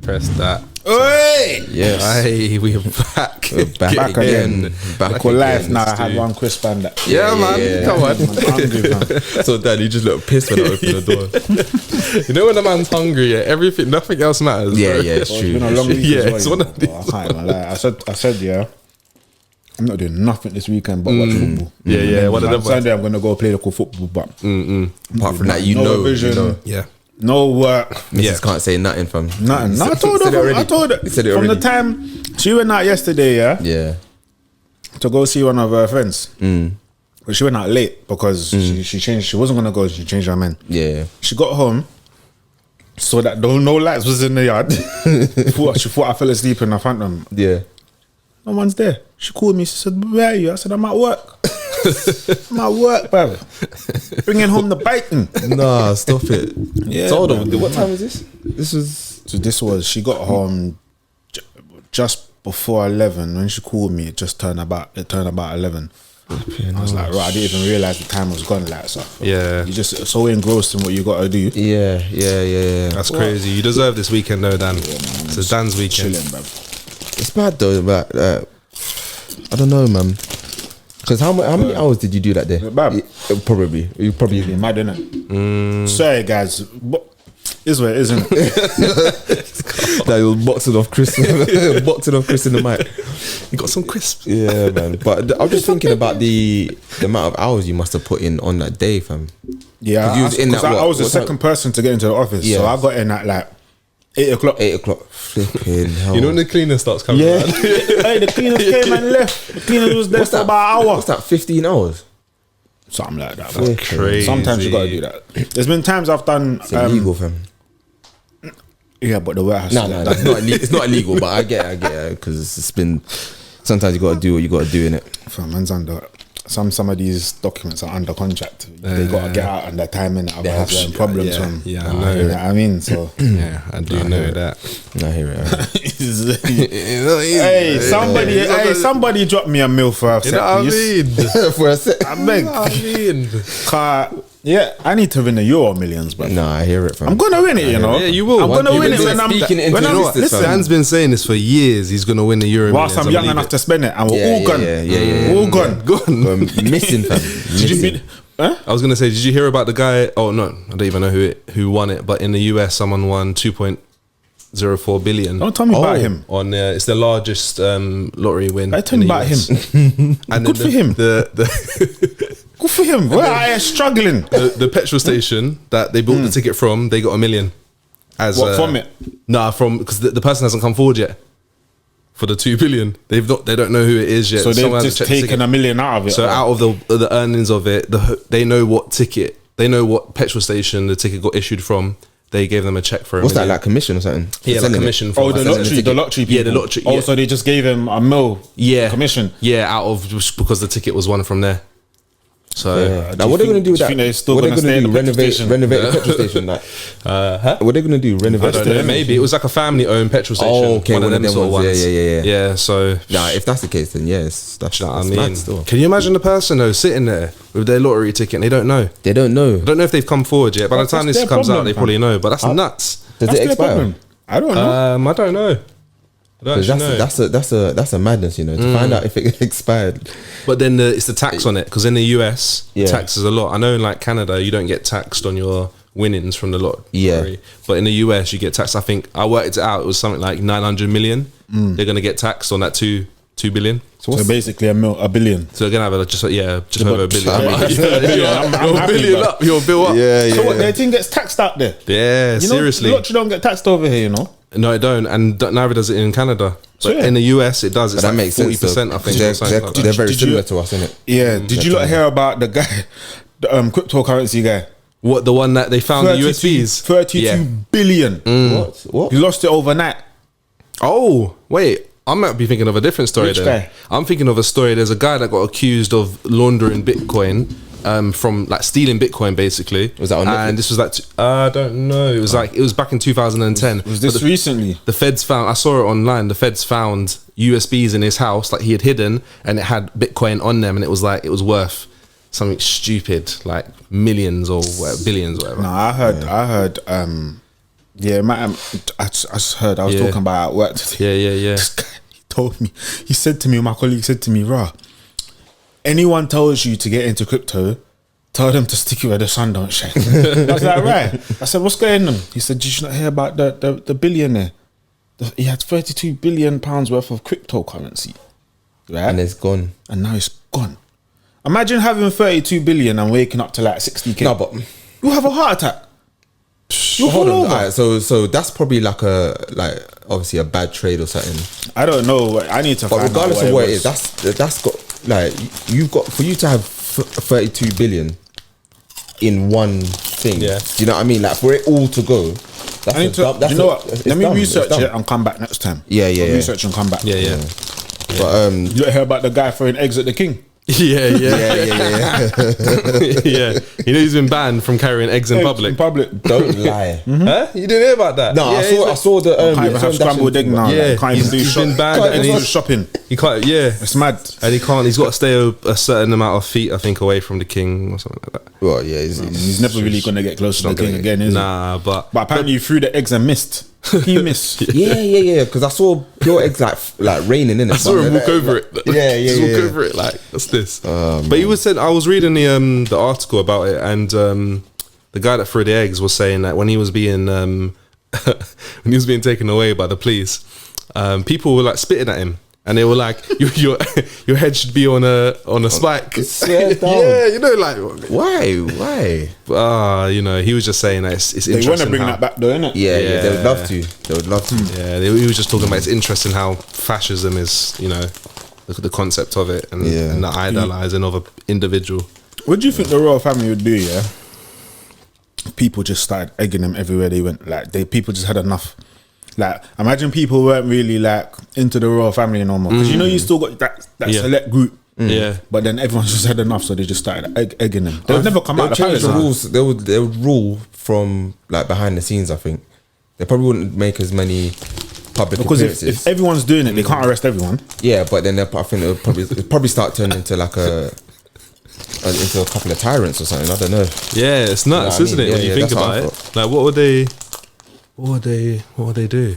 Press that. Hey! Yes. Hey, we're back. We're back again. Back for life now. I had one crisp and that. Yeah, man. Come on. I'm hungry, man. So, Dad, you just look pissed when I open the door. You know when a man's hungry, yeah, everything, nothing else matters. Yeah, bro. yeah, it's It's true. been a long week. Yeah, as well, it's you one know. of these I can't even lie. I said, yeah. I'm not doing nothing this weekend but watch football. Yeah, one of them. Sunday I'm gonna go play local football, but Apart from that, you no know, vision. you know. Yeah. no work, Missus can't say nothing from nothing. No, I told said it her. already. I told her He said it from the already. time she went out yesterday, Yeah. to go see one of her friends. But she went out late because she changed. She wasn't gonna go. She changed her mind. Yeah. She got home, saw that no lights was in the yard. She thought I fell asleep in the phantom. Yeah. No one's there. She called me. She said, "Where are you?" I said, "I'm at work." I'm at work, bro. Bringing home the bacon. Nah, stop it. Yeah, So hold on. man. What time is this? This was. So this was. She got home just before 11. When she called me, it turned about 11. I was like, right, I didn't even realize the time was gone. Like, so Yeah. you just so engrossed in what you got to do. Yeah. That's crazy. You deserve this weekend, though, Dan. It's Dan's weekend. Chilling, bro. It's bad though, but I don't know, man. Because how many hours did you do that day? Bad. Probably. You probably. You're mad, innit? Sorry, guys. But is what it is, isn't it? That was boxing off Chris. Boxing off Chris in the mic. You got some crisps. Yeah, man. But I'm just thinking about the amount of hours you must have put in on that day, fam. Yeah, 'Cause you was in that, I what? was the What time? second person to get into the office, Yeah. so I got in at like 8 o'clock. 8 o'clock. Flipping hell. You know when the cleaner starts coming Yeah, around? hey, the cleaners came and left. The cleaners was there What's for that? about an hour, What's that? 15 hours. something like that. bro. Crazy. Sometimes you gotta do that. There's been times I've done. It's illegal, fam. Yeah, but the warehouse. No, it's not. It's not illegal, but I get it because it's been. Sometimes you gotta do what you gotta do in it. Fam, man's under. Some of these documents are under contract. They gotta get out under time in it. Otherwise, have there are to, problems. yeah, From, yeah, I you know. know what I mean, so. Yeah, I do know that. I hear it. Hey, somebody drop me a meal for a You know what I please. mean? For a sec. I beg. You know what I mean? Yeah, I need to win the Euro Millions, bro. Nah, I hear it, fam. I'm gonna win it, you know. Yeah, you will. I'm One gonna day win it you're when I'm speaking into when I'm existence, listen. fam. Dan's been saying this for years. He's going to win the Euro. Whilst I'm Millions, I young believe enough it. to spend it, and we're all gone. Yeah. All gone. Gone. Missing, fam. Did you Missing. mean? I was gonna say, did you hear about the guy? Oh no, I don't even know who won it. But in the US, someone won 2.04 billion. Don't tell me about him. On it's the largest lottery win. I tell in me the about US. him. And Good then for him. The Good for him. We're out here struggling. the petrol station that they bought the ticket from, they got $1 million. As What, from it? Nah, from because the person hasn't come forward yet for the 2 billion. They don't know who it is yet. So Someone they've has to just check the taken ticket. $1 million out of it. So out of the earnings of it, they know what ticket, they know what petrol station the ticket got issued from. They gave them a check for $1 What's that, million. like commission or something? For Yeah, like selling it? commission. Oh, from the like, lottery, people. Yeah, the lottery. Oh, yeah. so they just gave him a mil. Yeah, commission. Yeah, out of just because the ticket was won from there. So Yeah. Now, what are they going to do with do you that? think they're still What are gonna they stay going in to the do? petrol station? Renovate the petrol station? Like, what are they going to do? I Renovate don't the know. Maybe it was like a family-owned petrol station. Oh, okay, one of them sort of ones. Yeah. Yeah. So Nah, if that's the case, then yes, that's you know what I that's mean, mad still. can you imagine the person though sitting there with their lottery ticket and they don't know? They don't know. I don't know if they've come forward yet. By the time That's this their comes out, problem, they fam. probably know. But that's nuts. Does That's it their expire? problem. I don't know. I don't know. I don't 'Cause actually know. that's a madness, you know, to find out if it expired. But then it's the tax on it because in the US, Yeah. tax is a lot. I know in like Canada, you don't get taxed on your winnings from the lottery. Yeah. But in the US, you get taxed. I think I worked it out. It was something like 900 million. They're gonna get taxed on that 2 billion. So basically a billion. So they're gonna have just over $1 billion. I'm You're a happy, billion bro. up. You're a bill up. So what? Their thing gets taxed out there. Yeah, You know, seriously. lottery don't get taxed over here. You know. No, it don't, and neither does it in Canada. But Yeah. in the US, it does. It's But that like makes sense. 40%. I think. or something They're, like they're that. very Did you- similar to us, innit? Yeah. Did you not hear about the guy, the cryptocurrency guy? What the one that they found the USBs? 32 billion. What? He lost it overnight. Oh, wait. I might be thinking of a different story Which then. guy? I'm thinking of a story. There's a guy that got accused of laundering Bitcoin, from like stealing Bitcoin basically. Was that on Netflix? And this was like, I don't know. It was back in 2010. Was this But the, recently? the feds found, I saw it online, the feds found USBs in his house, like he had hidden, and it had Bitcoin on them, and it was worth something stupid, like millions or whatever, billions or whatever. No, I heard Yeah, man. I just heard. I was talking about at work today. Yeah. This guy, he told me. He said to me, my colleague said to me, "Rah, anyone tells you to get into crypto, tell them to stick it where the sun don't shine." I was like, right. I said, what's going on? He said, did you not hear about the billionaire? He had 32 billion pounds worth of cryptocurrency, right? And it's gone. And now it's gone. Imagine having 32 billion and waking up to like 60k. No, but you'll have a heart attack. You'll fall hold on. over. Alright, so that's probably like obviously a bad trade or something. I don't know. I need to. But find regardless out of what it was. is, that's got like you've got for you to have 32 billion in one thing. Yeah. Do you know what I mean? Like for it all to go. That's I need to. that's you know what? it's Let me dumb, research it's dumb. it and come back next time. Yeah. Research and come back. Yeah. But You hear about the guy throwing eggs at the king? Yeah. You know he's been banned from carrying eggs in Eggs public. In public. don't lie. Huh? You didn't hear about that? No, Yeah, I saw the Can't even have scrambled egg now. Yeah, Like, can't even do he's been banned Can't and even do he's- shopping. He can't. Yeah, It's mad. and he can't. He's got to stay a certain amount of feet, I think, away from the king or something like that. Well, yeah, He's never really gonna get close to the king again, is he? Nah, but But apparently you threw the eggs and missed. He missed. yeah. Because I saw pure eggs like raining in it. I saw him walk over it. Yeah. Just walk over it like, what's this? But he was saying, I was reading the article about it, and the guy that threw the eggs was saying that when he was being taken away by the police, people were like spitting at him. And they were like, your head should be on a spike. Swear down. Yeah, you know, like Why? you know, he was just saying that it's They interesting. want to bring how- that back though, innit? Yeah, Yeah. they would love to. They would love to. Yeah, he was just talking about it's interesting how fascism is, you know, the concept of it and, Yeah. and the idolizing of an individual. What do you think the royal family would do, yeah? People just started egging them everywhere they went. Like people just had enough. Like imagine people weren't really like into the royal family no more. Because you know you still got that Yeah. select group. Yeah. But then everyone's just had enough, so they just started egging them. They would never come out the change palace. the now. rules. They would rule from like behind the scenes. I think they probably wouldn't make as many public Because appearances. if everyone's doing it, they can't arrest everyone. Yeah, but then I think it'll probably start turning into like into a couple of tyrants or something. I don't know. Yeah, it's nuts, You know what I isn't mean? it? When Yeah, you yeah, think that's what about I it, thought. like what would they do?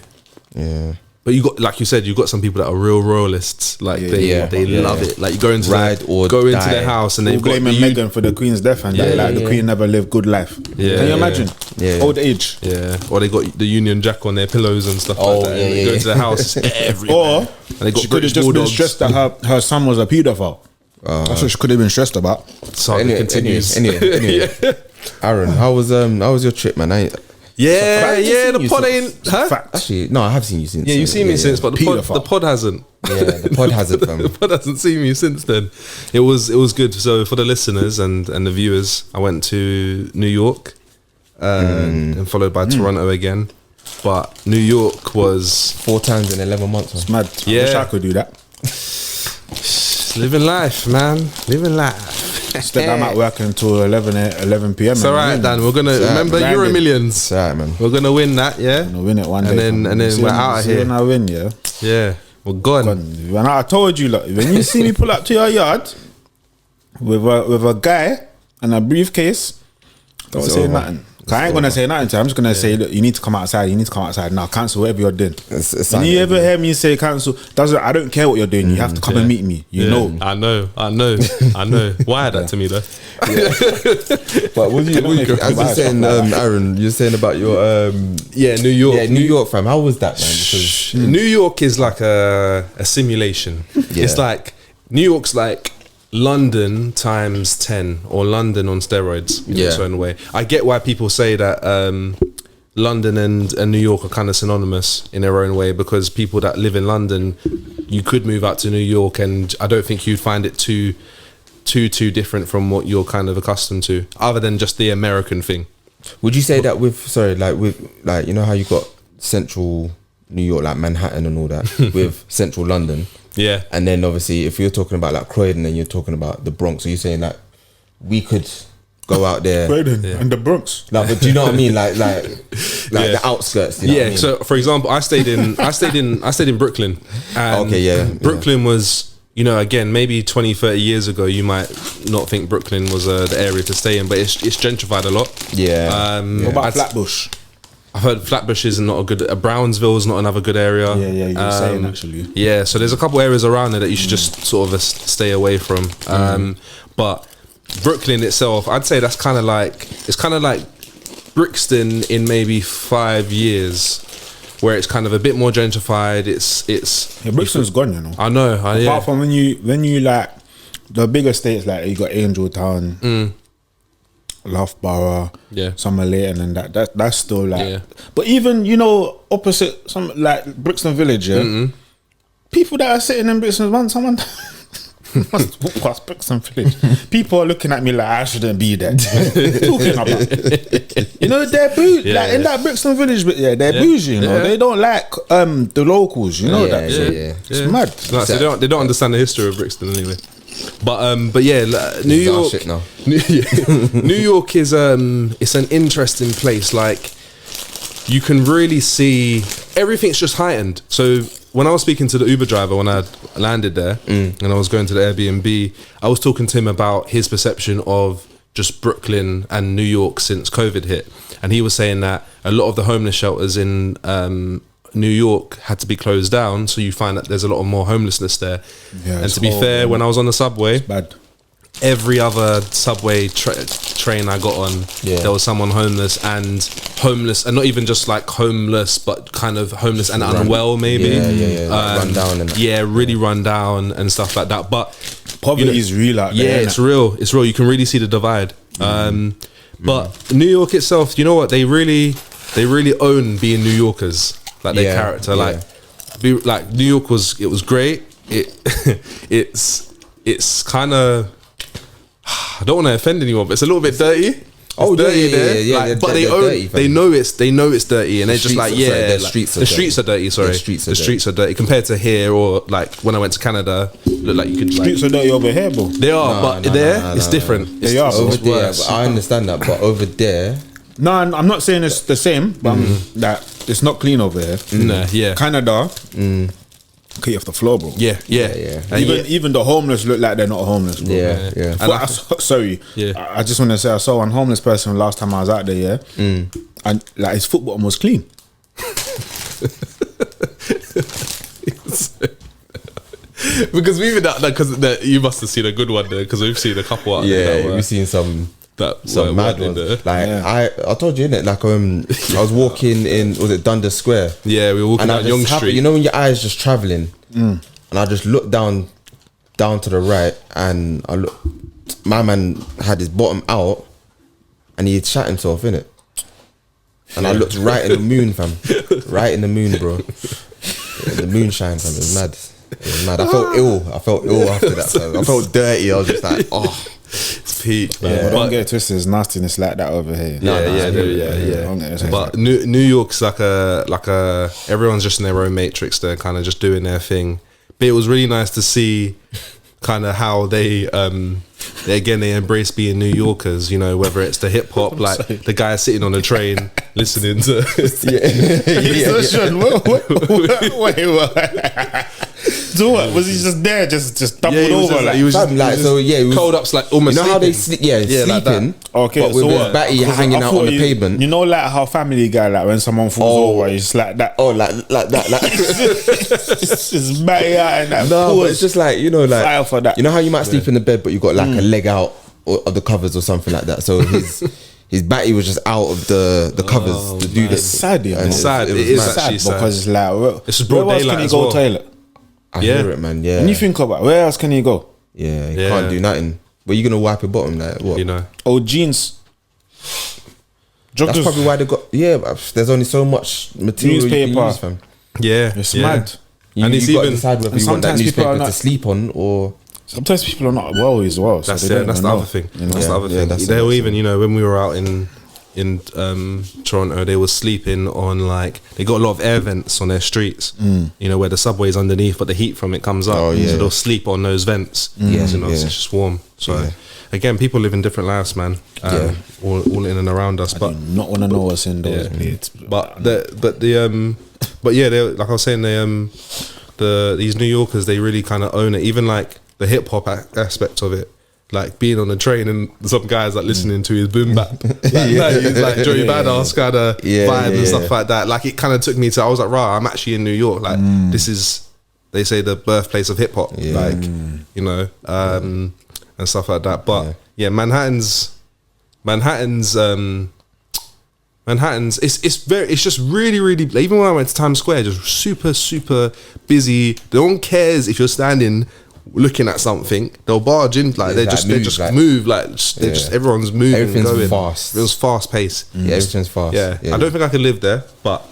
Yeah. But you got, like you said, you got some people that are real royalists. Like Yeah. they Yeah. love it. Like you go into Ride or go into die. their house and All they've got blaming Meghan for the Queen's death and that. Yeah, Like the Queen never lived good life. Yeah, Can you yeah. imagine? Yeah. Old age. Yeah, or they got the Union Jack on their pillows and stuff Oh, like that. yeah, and they yeah, go into their house, it's everywhere. Or and they got she could have British just been bulldogs. stressed that her son was a paedophile. That's what she could have been stressed about. Saga continues. Anyway. Aaron, how was your trip, man? Yeah, I've yeah. seen The you pod since. ain't. Huh? Fact. Actually, no, I have seen you since. Yeah, you've seen me since, but Pedophile. the pod hasn't. Yeah, the pod hasn't, fam. The pod hasn't seen me since then. It was good. So for the listeners and the viewers, I went to New York, and followed by Toronto again. But New York was 4 times in 11 months. Man. It's mad. I wish Yeah. I could do that. living life, man. Living life. Instead, I'm at work until 11 p.m. It's all right, Dan. We're gonna right, remember man. Euro Millions. It's alright, man. We're gonna win that, yeah. I'm gonna win it one And day. then- fam. and then See we're when- outta see here. When I win, yeah. Yeah, we're gone. When I told you, look, when you see me pull up to your yard with a guy and a briefcase, don't It's say over. nothing. 'Cause I ain't gonna say nothing to you. I'm just gonna say, look, you need to come outside. You need to come outside now. Cancel whatever you're doing. It's When you fine. ever hear me say cancel, I don't care what you're doing. You have to come and meet me. You Yeah, know. I know. Why that to me though? But what you, make it as you're bad. saying, Aaron, you're saying about your Yeah, New York. yeah, New York, fam. How was that, man? Because New York is like a simulation. Yeah. It's like New York's like London times 10 or London on steroids in its Yeah. own way. I get why people say that London and New York are kind of synonymous in their own way, because people that live in London, you could move out to New York and I don't think you'd find it too different from what you're kind of accustomed to, other than just the American thing. would you say that with you know how you got central New York, like Manhattan and all that, with central London? Yeah. And then obviously, if you're talking about like Croydon and you're talking about the Bronx, are you saying that we could go out there? Croydon and the Bronx. Like, but do you know what I mean? Like the outskirts. You know what I mean? So for example, I stayed in Brooklyn. And Okay, yeah. Brooklyn was, you know, again, maybe 20, 30 years ago, you might not think Brooklyn was the area to stay in, but it's gentrified a lot. Yeah. What about I'd- Flatbush? I've heard Flatbush is not a good. Brownsville is not another good area. Yeah, you were saying actually. Yeah, so there's a couple areas around there that you should just sort of stay away from. But Brooklyn itself, I'd say that's kind of like Brixton in maybe 5 years, where it's kind of a bit more gentrified. Yeah, Brixton's gone, you know. I know. Apart from when you like the bigger states, like you got Angeltown, Loughborough, Summer Leighton, and that's still like. Yeah. But even opposite some like Brixton Village, people that are sitting in Brixton, someone must walk past Brixton Village. People are looking at me like I shouldn't be there. Talking about, they're bougie. Like in that Brixton Village, but they're bougie. They don't like the locals. You know that. So it's mad. No, so they don't understand the history of Brixton anyway. But yeah, New York. Shit now. New York is it's an interesting place. Like you can really see everything's just heightened. So when I was speaking to the Uber driver when I landed there and I was going to the Airbnb, I was talking to him about his perception of just Brooklyn and New York since COVID hit, and he was saying that a lot of the homeless shelters in New York had to be closed down, so you find that there's a lot of more homelessness there. And to be fair, when I was on the subway, bad. Every other subway train I got on, there was someone homeless, and not even just like homeless, but kind of homeless and unwell, maybe. Run down and really run down and stuff like that. But poverty is real out there. Yeah, it's real. It's real. You can really see the divide. But New York itself, you know what? They really own being New Yorkers. Like their character, like New York was great. It's kind of, I don't want to offend anyone, but it's a little bit dirty. Dirty there. But they know it's dirty, and they're just like, the streets are dirty. Sorry, the streets are dirty compared to here, or like when I went to Canada, look like you could. Streets are dirty over here, bro. They are, but there it's different. They are over there. But I understand that, but over there. No, I'm not saying it's the same, but that it's not clean over here. Canada, cut you off the floor, bro. Yeah. Even the homeless look like they're not homeless, bro. Yeah. Sorry, I just want to say I saw one homeless person last time I was out there, and like his foot bottom was clean. Because we've been because you must have seen a good one there, because we've seen a couple out there. Yeah, we've seen some mad ones. There. Like I told you, innit? Like I was walking in, was it Dundas Square? Yeah, we were walking down Young Street. You know when your eyes just travelling, and I just looked down to the right, and I look. My man had his bottom out, and he had shat himself, innit? And I looked right in the moon, fam. Right in the moon, bro. The moonshine, fam. It was mad. I felt ill. After that, fam. I felt dirty. I was just like, oh. It's peak. But don't get it twisted. There's nastiness like that over here. Yeah. But New York's like a everyone's just in their own matrix. They're kind of just doing their thing. But it was really nice to see kind of how they embrace being New Yorkers. You know, whether it's the hip hop, like the guy sitting on the train listening to. Wait. So what? Was he just there, just doubled over? He was cold up, like almost. You know how they sleep? Sleeping. Like that. Okay, but with his batty hanging out on the pavement. You know, like how Family Guy, like when someone falls over, it's like that. Oh, like that. It's just batty out and that. No, but it's just like fire for that. You know how you might sleep in the bed, but you got like a leg out of the covers or something like that. So his batty was just out of the covers to do this. It's sad, It's sad. It is actually sad because it's like, it's just broad where else daylight can he as go well. toilet? I hear it, man. Yeah. When you think about where else can he go? Yeah, he can't do nothing. But you gonna wipe your bottom, like what? You know. Oh, jeans. That's probably why they got. Yeah, but there's only so much material newspaper. you can use, fam. Yeah, it's mad. And it's got to even decide whether you want that newspaper to sleep on or. Sometimes people are not well as well. That's the other thing. That's the other thing. They were even, when we were out in Toronto, they were sleeping on they got a lot of air vents on their streets, where the subway's underneath, but the heat from it comes up. So they'll sleep on those vents. It's just warm. So again, people live in different lives, man. All in and around us. But I do not want to know what's in those plates. But they, like I was saying, these New Yorkers, they really kind of own it. Even like the hip hop aspect of it. like being on a train and some guys like listening to his boom bap, he's like Joey Badass kind of vibe and stuff like that. Like it kind of took me to, I was like, right, I'm actually in New York. Like this is, they say, the birthplace of hip hop. Like, you know, and stuff like that. But yeah, Manhattan's it's just really even when I went to Times Square, just super busy. No one cares if you're standing looking at something. They'll barge in, like they just move like they're just everyone's moving. Everything's going fast. It was fast paced. Yeah, everything's fast. Yeah. I don't think I could live there, but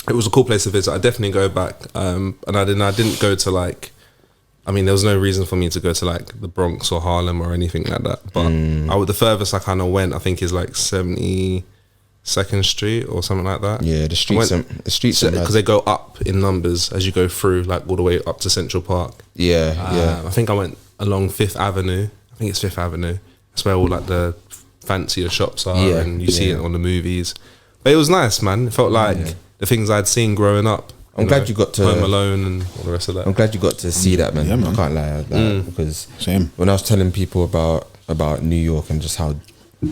it was a cool place to visit. I definitely go back. And I didn't go to like, I mean, there was no reason for me to go to like the Bronx or Harlem or anything like that. But the furthest I kind of went, I think, is like 72nd Street or something like that. Yeah, the streets because they go up in numbers as you go through, like all the way up to Central Park. Yeah. I think I went along Fifth Avenue. I think it's Fifth Avenue. That's where all like the fancier shops are, and you see it on the movies. But it was nice, man. It felt like the things I'd seen growing up. I'm glad you got to Home Alone and all the rest of that. I'm glad you got to see that, man. I can't lie, because when I was telling people about New York and just how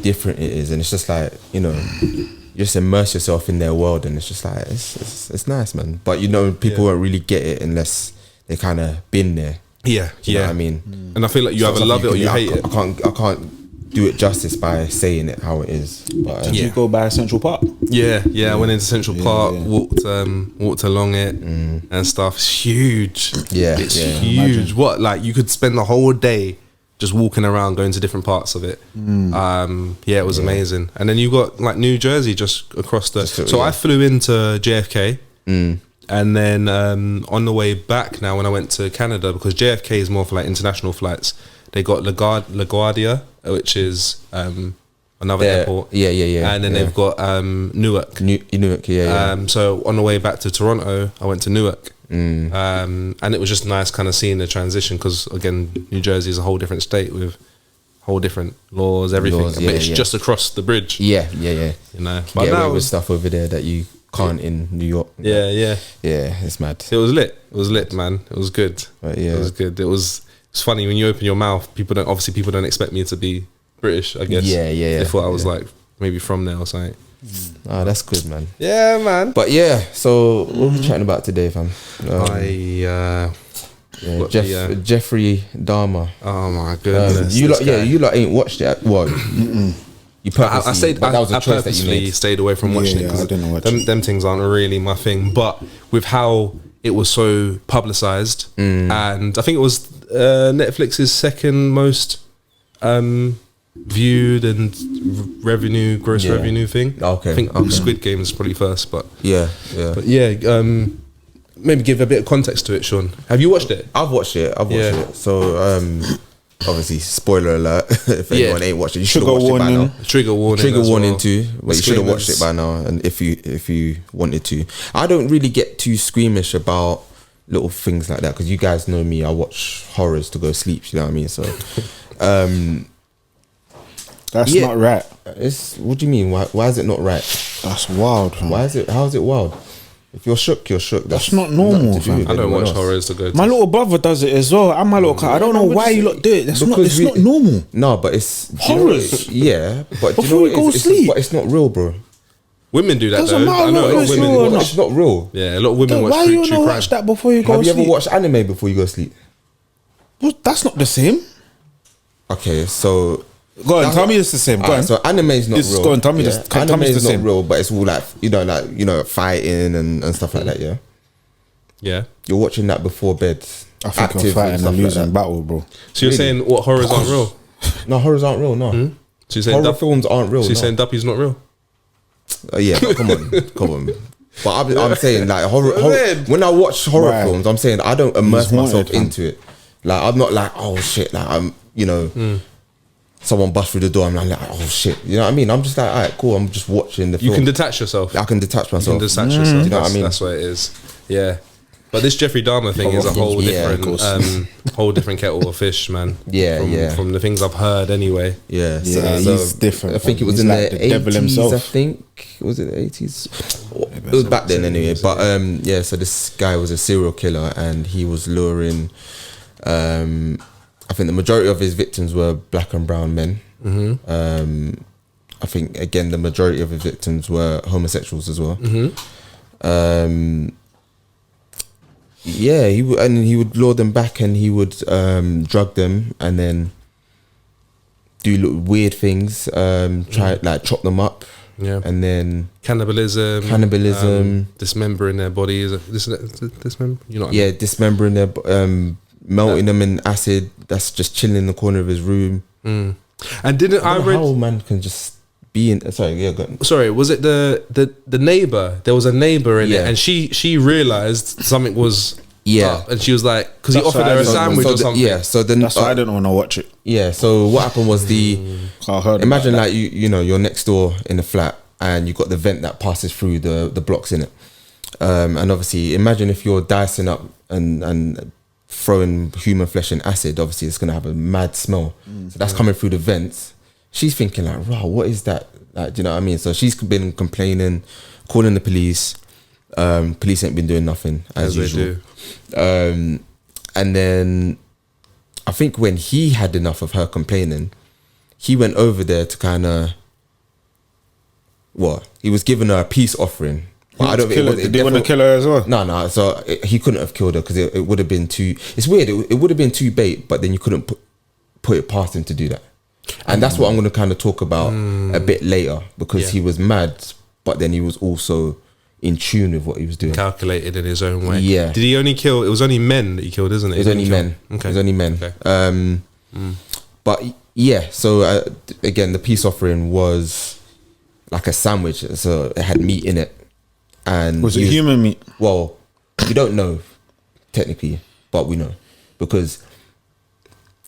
different it is, and it's just like, you know, you just immerse yourself in their world, and it's just like it's nice, man. But you know, people won't really get it unless they kind of been there. Yeah, you know what I mean. And I feel like you either love it or you hate it. I can't do it justice by saying it how it is. But did you go by Central Park? Yeah. I went into Central Park, walked along it and stuff. It's huge. It's huge. Imagine. What, like you could spend the whole day just walking around, going to different parts of it. It was amazing. And then you got like New Jersey just across the. So I flew into JFK. And then on the way back now, when I went to Canada, because JFK is more for like international flights, they got LaGuardia, which is another airport. And then they've got Newark. Newark, so on the way back to Toronto, I went to Newark. And it was just nice kind of seeing the transition, because again, New Jersey is a whole different state with whole different laws, everything. But it's just across the bridge. You know, but get now away with stuff over there that you can't in New York. Yeah, it's mad. It was lit, man. It was good. It was good. It's funny when you open your mouth, people don't expect me to be British, I guess. They thought I was like maybe from there or something. Oh, that's good, man. Yeah, man. But yeah, so what are we chatting about today, fam? Jeffrey Dahmer. Oh my goodness. You lot ain't watched it. Well, you purposely, I purposely stayed away from watching it, because them things aren't really my thing. But with how it was so publicized, and I think it was Netflix's second most viewed and gross revenue thing. Okay. I think Squid Game is probably first, but but maybe give a bit of context to it, Sean. Have you watched it? I've watched it. So obviously, spoiler alert, if anyone ain't watched it, you should have watched it by now. Trigger warning too, but you should have watched it by now. And if you wanted to, I don't really get too squeamish about little things like that, because you guys know me, I watch horrors to go to sleep, you know what I mean? So that's not right. What do you mean? Why is it not right? That's wild, man. How is it wild? If you're shook, you're shook. That's not normal, fam. I don't watch horrors to go to. My little brother does it as well. And my little car. I don't know why you lot do it. It's not normal. No, but it's horrors. But before you go to sleep. But it's not real, bro. Women do that. Doesn't though. matter I know a lot of women real or not. It's not real. Yeah, a lot of women watch why true you not crime. watch that before you go to sleep? Have you ever watched anime before you go to sleep? Well, that's not the same. Okay, so go on, tell me it's the same. Go on. So anime is not real. Go on, tell me this. Anime is not real, but it's all like fighting and stuff like that. Yeah. Yeah. You're watching that before bed. I think I'm fighting a losing battle, bro. So you're saying what horrors aren't real? No, horrors aren't real. No. So you're saying horror films aren't real. So you're saying Duppy's not real? Yeah, but come on. But I'm saying like horror. When I watch horror films, I'm saying I don't immerse myself into it. Like I'm not like, oh shit, like I'm someone bust through the door, I'm like, oh shit, you know what I mean? I'm just like, alright, cool. I'm just watching the film. You can detach yourself. I can detach myself. You can detach yourself. You know what I mean? That's what it is. Yeah. But this Jeffrey Dahmer thing is a whole different kettle of fish, man. From the things I've heard, anyway. Yeah, so he's different. I think it was in the 80s. I think was it the 80s? It was back then, anyway. But so this guy was a serial killer, and he was luring I think the majority of his victims were black and brown men. I think again the majority of his victims were homosexuals as well. Yeah, he would lure them back, and he would drug them, and then do weird things. Try like chop them up. Yeah, and then cannibalism, dismembering their bodies. Dismember, you know what I mean? Dismembering their, melting them in acid. That's just chilling in the corner of his room. And didn't I read how a man can just be in? Sorry, yeah, go on. Sorry, was it the neighbor? There was a neighbor in it, and she realized something was up, and she was like, because he offered her a sandwich or something. Yeah, so then that's why I didn't want to watch it. Yeah, so what happened was imagine like you know you're next door in a flat and you got the vent that passes through the blocks in it, and obviously imagine if you're dicing up and throwing human flesh in acid. Obviously it's gonna have a mad smell, so that's coming through the vents. She's thinking like, wow, what is that? Like, do you know what I mean? So she's been complaining, calling the police. Police ain't been doing nothing as usual. And then I think when he had enough of her complaining, he went over there to kind of he was giving her a peace offering. But I don't think did he want to kill her as well? No. So he couldn't have killed her because it would have been too. It's weird. It would have been too bait, but then you couldn't put it past him to do that. And that's what I'm going to kind of talk about a bit later, because he was mad, but then he was also in tune with what he was doing. Calculated in his own way. Yeah. Did he only kill? It was only men that he killed, isn't it? It was only men. Okay. It was only men. Okay. But yeah, so again, the peace offering was like a sandwich. So it had meat in it. And was it human meat? Well, we don't know technically, but we know because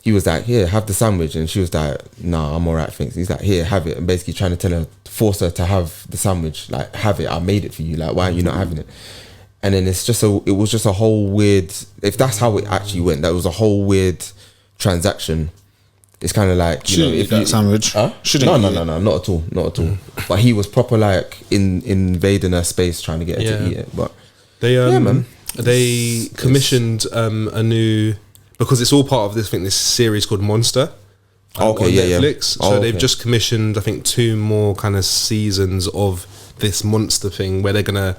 he was like, here, have the sandwich. And she was like, nah, I'm all right, thanks. He's like, here, have it. And basically trying to force her to have the sandwich. Like, have it. I made it for you. Like, why are you not having it? And then it was just a whole weird, if that's how it actually went, that was a whole weird transaction. It's kind of like, you know, if that sandwich. No, not at all. But he was proper like invading her space, trying to get her to eat it. But they commissioned a new, because it's all part of this, I think, this series called Monster. On Netflix. So they've just commissioned, I think, 2 more kind of seasons of this monster thing where they're gonna,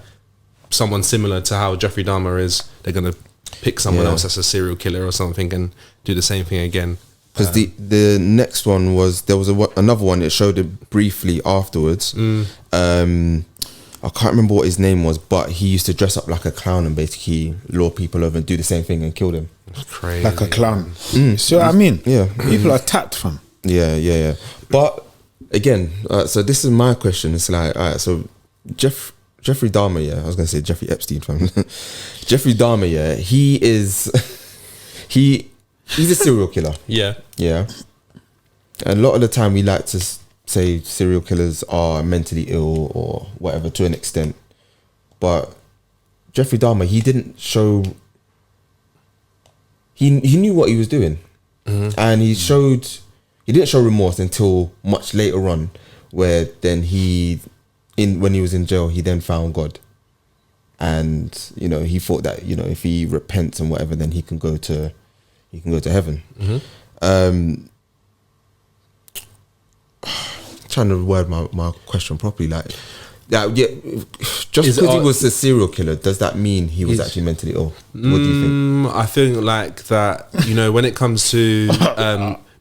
someone similar to how Jeffrey Dahmer is, they're gonna pick someone else that's a serial killer or something and do the same thing again. Because the next one was, there was another one that showed it briefly afterwards. I can't remember what his name was, but he used to dress up like a clown and basically lure people over and do the same thing and kill them. That's crazy. Like a clown. See what I mean? Yeah. People are tapped from. Yeah. But again, so this is my question. It's like, all right, so Jeffrey Dahmer, I was going to say Jeffrey Epstein. Jeffrey Dahmer, he's a serial killer. Yeah. And a lot of the time we like to say serial killers are mentally ill or whatever to an extent. But Jeffrey Dahmer, he didn't show... He knew what he was doing. And he didn't show remorse until much later on, where then when he was in jail, he then found God. And, you know, he thought that, you know, if he repents and whatever, then he can go to heaven. Trying to word my question properly, like, just because he was a serial killer, does that mean he was actually mentally ill? What do you think? I think like that, you know, when it comes to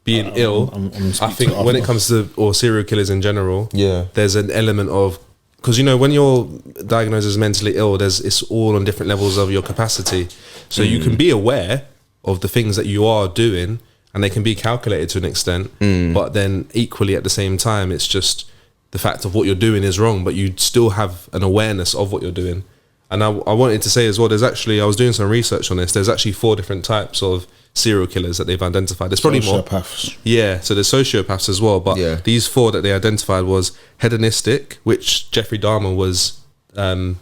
being ill, I think when it comes to, or serial killers in general, there's an element of, because, you know, when you're diagnosed as mentally ill, it's all on different levels of your capacity. So you can be aware of the things that you are doing, and they can be calculated to an extent, but then equally at the same time, it's just the fact of what you're doing is wrong, but you still have an awareness of what you're doing. And I wanted to say as well, I was doing some research on this, there's actually 4 different types of serial killers that they've identified. There's probably more. Sociopaths. Yeah, so there's sociopaths as well, but these 4 that they identified was hedonistic, which Jeffrey Dahmer was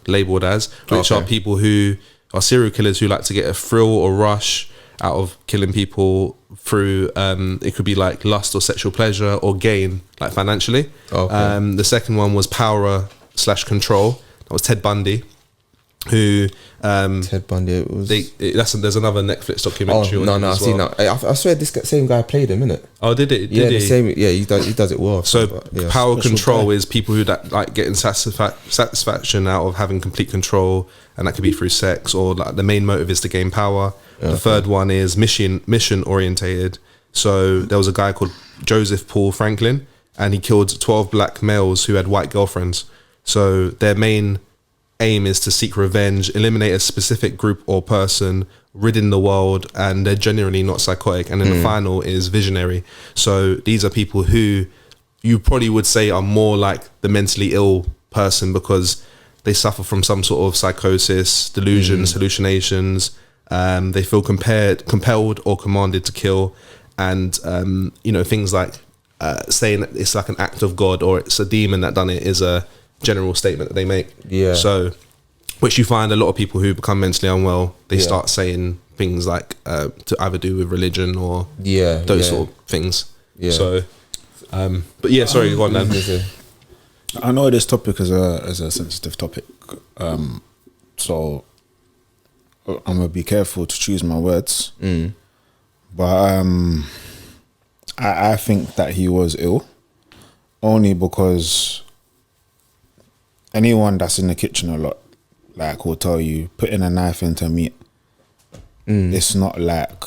labelled as, which are people who are serial killers who like to get a thrill or rush out of killing people through it could be like lust or sexual pleasure or gain, like financially. The second one was power / control. That was Ted Bundy. who Ted Bundy. It was. there's another Netflix documentary. Oh no, I've seen that. I swear this same guy played him, innit? Oh, did it? Yeah, Did the he? same. Yeah, he does it well. So but, yeah. power Special control guy. is people who that like getting satisfaction out of having complete control, and that could be through sex, or like the main motive is to gain power. The third one is mission orientated. So there was a guy called Joseph Paul Franklin, and he killed 12 black males who had white girlfriends. So their main aim is to seek revenge, eliminate a specific group or person, ridding the world, and they're generally not psychotic. And then the final is visionary. So these are people who you probably would say are more like the mentally ill person, because they suffer from some sort of psychosis, delusions, hallucinations. They feel compelled or commanded to kill, and things like saying that it's like an act of God or it's a demon that done it is a general statement that they make. Yeah. So, which you find a lot of people who become mentally unwell, they start saying things like to either do with religion or those sort of things. Yeah. So, but yeah, sorry, go on, Dan. I know this topic is a sensitive topic, so I'm gonna be careful to choose my words. But I think that he was ill, only because anyone that's in the kitchen a lot, like, will tell you putting a knife into meat, it's not like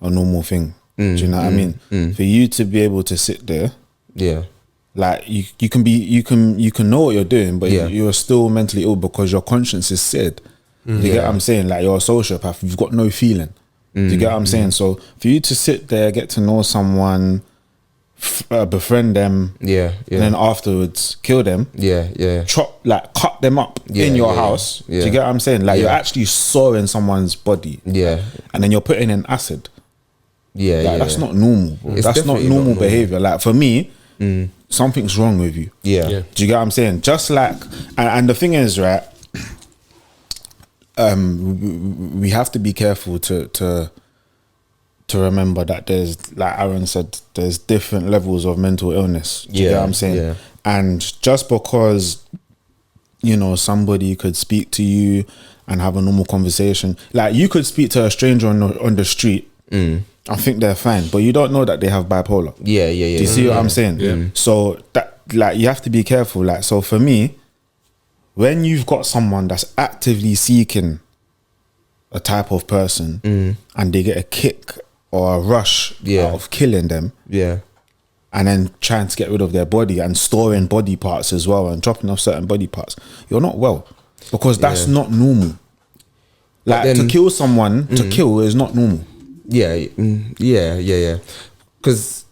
a normal thing. Do you know what I mean? For you to be able to sit there, like you can know what you're doing, but you're still mentally ill because your conscience is seared. You get what I'm saying? Like, you're a sociopath, you've got no feeling. You get what I'm saying? So for you to sit there, get to know someone, befriend them, and then afterwards kill them, cut them up in your house. Do you get what I'm saying? Like, you're actually sawing someone's body, and then you're putting in acid. That's not normal, bro. That's not normal behavior. Like, for me, something's wrong with you. Do you get what I'm saying? Just like, and the thing is, right, we have to be careful to remember that there's, like Aaron said, there's different levels of mental illness. Do you get what I'm saying? And just because, somebody could speak to you and have a normal conversation, like, you could speak to a stranger on the street, I think they're fine, but you don't know that they have bipolar. Do you see what I'm saying? So that, like, you have to be careful. Like, so for me, when you've got someone that's actively seeking a type of person, and they get a kick or a rush out of killing them, and then trying to get rid of their body and storing body parts as well and chopping off certain body parts, you're not well, because that's not normal. Like, then, to kill someone, to kill is not normal. Because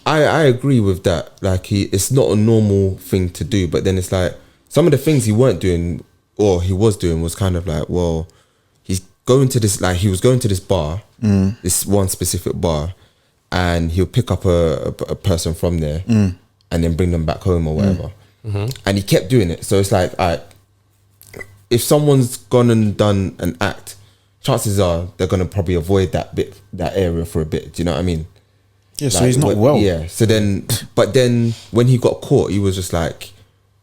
I agree with that. Like, it's not a normal thing to do, but then it's like, some of the things he weren't doing, or he was doing, was kind of like, well, he's going to this, like, he was going to this bar, this one specific bar, and he'll pick up a person from there, and then bring them back home or whatever. And he kept doing it. So it's like, all right, if someone's gone and done an act, chances are they're gonna probably avoid that area for a bit. Do you know what I mean? Yeah. Like, so he's not well. Yeah. So then, but then when he got caught, he was just like,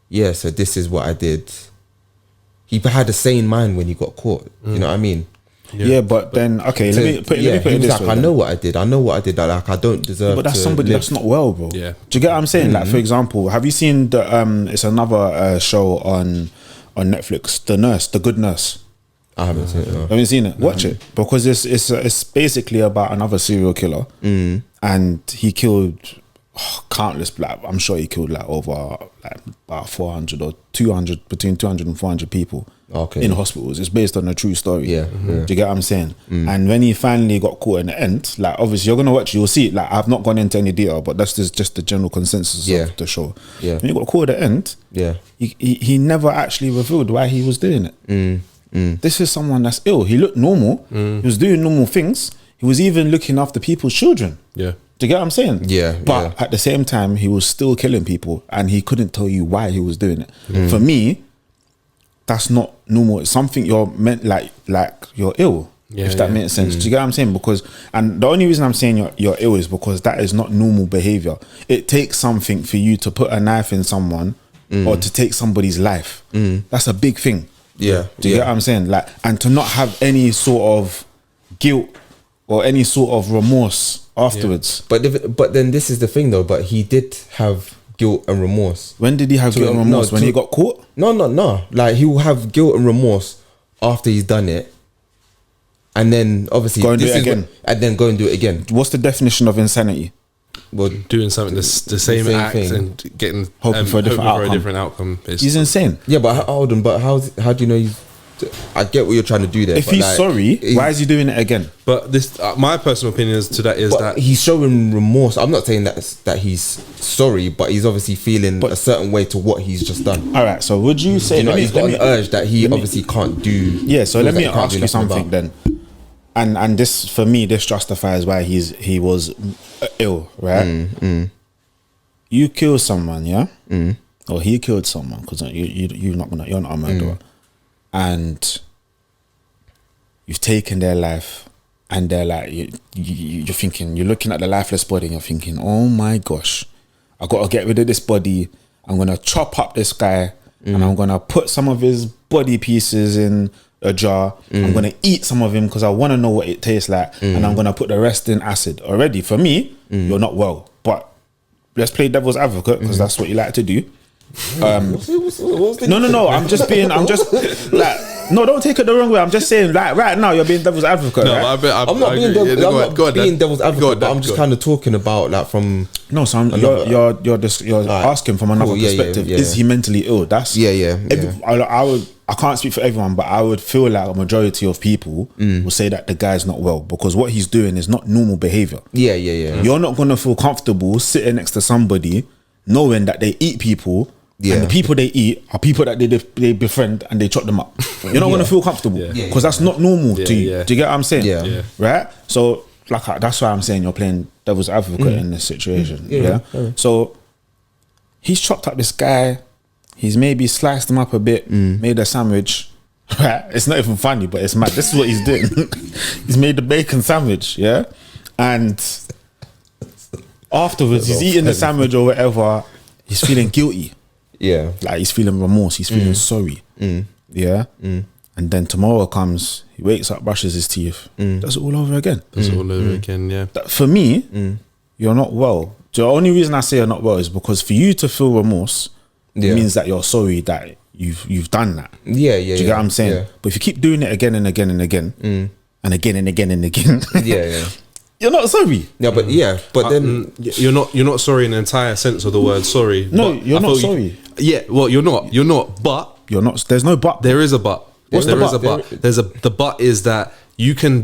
yeah, so this is what I did. He had a sane mind when he got caught. You know what I mean? Yeah, but then, okay, let me put it this like, way. I know what I did. Like, I don't deserve. But that's to somebody live. that's not well, bro. Yeah. Do you get what I'm saying? Like, for example, have you seen the it's another show on Netflix, The Good Nurse? I haven't seen it. No. Haven't seen it? Watch it, because it's basically about another serial killer, and he killed countless black. I'm sure he killed like over like about 400 or 200, between 200 and 400 people in hospitals. It's based on a true story. Do you get what I'm saying? And when he finally got caught in the end, like, obviously you're gonna watch, you'll see it. Like, I've not gone into any detail, but that's just the general consensus of the show. When he got caught at the end, he never actually revealed why he was doing it. This is someone that's ill. He looked normal. He was doing normal things. He was even looking after people's children. Do you get what I'm saying? But at the same time, he was still killing people, and he couldn't tell you why he was doing it. For me, that's not normal. It's something you're meant, like you're ill. If that makes sense. Do you get what I'm saying? Because, and the only reason I'm saying you're ill is because that is not normal behavior. It takes something for you to put a knife in someone or to take somebody's life. That's a big thing. Yeah. Do you get what I'm saying? Like, and to not have any sort of guilt or any sort of remorse afterwards. But then this is the thing though. But he did have guilt and remorse. When did he have guilt and remorse? When he got caught? No. Like he will have guilt and remorse after he's done it, and then obviously Go and do it again. And then go and do it again. What's the definition of insanity? Well, doing something the same act thing. and getting Hoping for a different outcome. He's insane. yeah, but hold on. But how do you know he's? I get what you're trying to do there. If but he's like, sorry, why is he doing it again? But this, my personal opinion is that he's showing remorse. I'm not saying that he's sorry, but he's obviously feeling a certain way to what he's just done. All right, so would you say he's got an urge that he obviously can't do? Yeah, so let me ask you nothing something about. then. And this, for me, this justifies why he was ill, right? You kill someone, yeah, or he killed someone because you're not a murderer, and you've taken their life, and they're like you're thinking, you're looking at the lifeless body, and you're thinking, oh my gosh, I got to get rid of this body. I'm gonna chop up this guy, and I'm gonna put some of his body pieces in a jar. I'm gonna eat some of him because I want to know what it tastes like, and I'm gonna put the rest in acid. Already, for me, you're not well, but let's play devil's advocate because that's what you like to do. No. I'm just like, no, don't take it the wrong way. I'm just saying, like, right now you're being devil's advocate. No, right? I'm not being devil's advocate, but I'm just kind of talking about like from. No, so you're asking from another perspective. Yeah. Is he mentally ill? That's I can't speak for everyone, but I would feel like a majority of people will say that the guy's not well because what he's doing is not normal behavior. Yeah. You're not gonna feel comfortable sitting next to somebody knowing that they eat people. Yeah. And the people they eat are people that they befriend and they chop them up. You're not gonna feel comfortable because that's not normal to you. Do you get what I'm saying? Yeah. Right? So like that's why I'm saying you're playing devil's advocate in this situation. Yeah. So he's chopped up this guy. He's maybe sliced him up a bit, made a sandwich. Right? It's not even funny, but it's mad. This is what he's doing. He's made the bacon sandwich, yeah? And afterwards, he's eating the sandwich or whatever. He's feeling guilty. Yeah. Like he's feeling remorse. He's feeling sorry. Yeah? And then tomorrow comes, he wakes up, brushes his teeth. Does it all over again. Yeah. For me, you're not well. The only reason I say you're not well is because for you to feel remorse, it means that you're sorry that you've done that. Yeah. Do you get what I'm saying? Yeah. But if you keep doing it again and again and again, and again and again and again, Yeah. you're not sorry. Yeah, but then you're not sorry in the entire sense of the word sorry. No, but you're I not thought sorry. Well, you're not. But You're not. There's no but. there is a but. What's the but? The but is that you can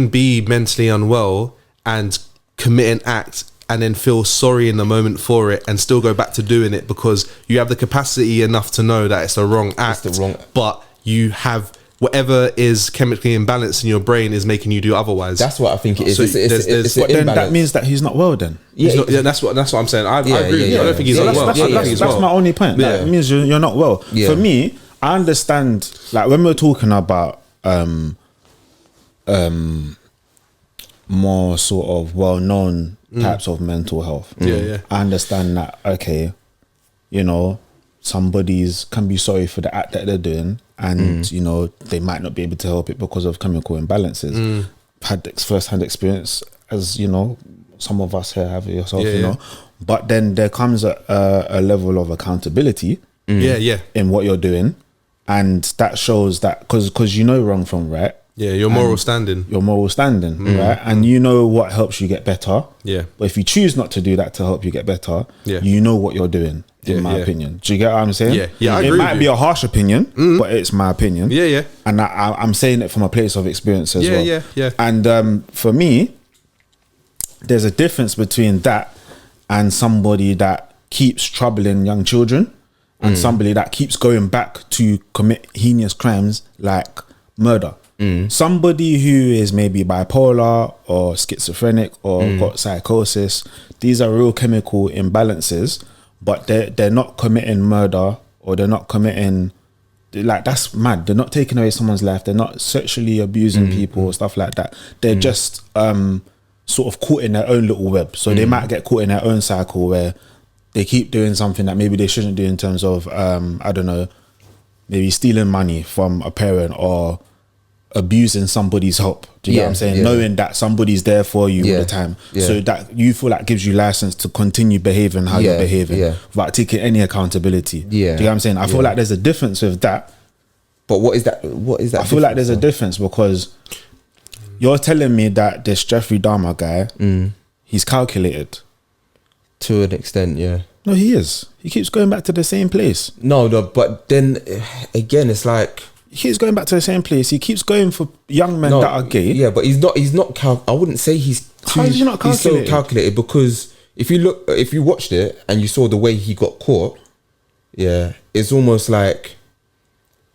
be mentally unwell and commit an act and then feel sorry in the moment for it and still go back to doing it because you have the capacity enough to know that it's the wrong act, but you have whatever is chemically imbalanced in your brain is making you do otherwise. that's what I think it is. So It's But an then imbalance. that means that he's not well. Then that's what I'm saying. I agree. I don't think he's unwell. I don't think he's that's well. my only point. Yeah. That means you're not well. Yeah. For me, I understand. Like when we're talking about more sort of well-known types of mental health. Yeah. I understand that. Okay, you know, some bodies can be sorry for the act that they're doing, and you know they might not be able to help it because of chemical imbalances. Had first-hand experience, as you know, some of us here have yourself. You know, but then there comes a level of accountability. In what you're doing, and that shows that because you know wrong from right. Yeah, your moral standing. Right? And you know what helps you get better. Yeah. But if you choose not to do that to help you get better, Yeah. you know what you're doing, in my opinion. Do you get what I'm saying? Yeah, I It agree might with be you. a harsh opinion, but it's my opinion. Yeah. And I'm saying it from a place of experience as well. Yeah. And for me, there's a difference between that and somebody that keeps troubling young children and somebody that keeps going back to commit heinous crimes like murder. Somebody who is maybe bipolar or schizophrenic or got psychosis, these are real chemical imbalances, but they're not committing murder or they're not committing, like, that's mad. They're not taking away someone's life. They're not sexually abusing people or stuff like that. They're just sort of caught in their own little web. So they might get caught in their own cycle where they keep doing something that maybe they shouldn't do in terms of, I don't know, maybe stealing money from a parent or abusing somebody's help. Do you get what I'm saying? Yeah. Knowing that somebody's there for you all the time. Yeah. So that you feel like gives you license to continue behaving how you're behaving without taking any accountability. Yeah. Do you get what I'm saying? I feel like there's a difference with that. But what is that? What is that? I feel like there's a difference because you're telling me that this Jeffrey Dahmer guy, he's calculated. To an extent, yeah. No, he is. He keeps going back to the same place. No, but then again, it's like he keeps going back to the same place. He keeps going for young men that are gay. Yeah, but he's not. I wouldn't say he's. How is he not calculated? He's so calculated because if you watched it and you saw the way he got caught, yeah, it's almost like,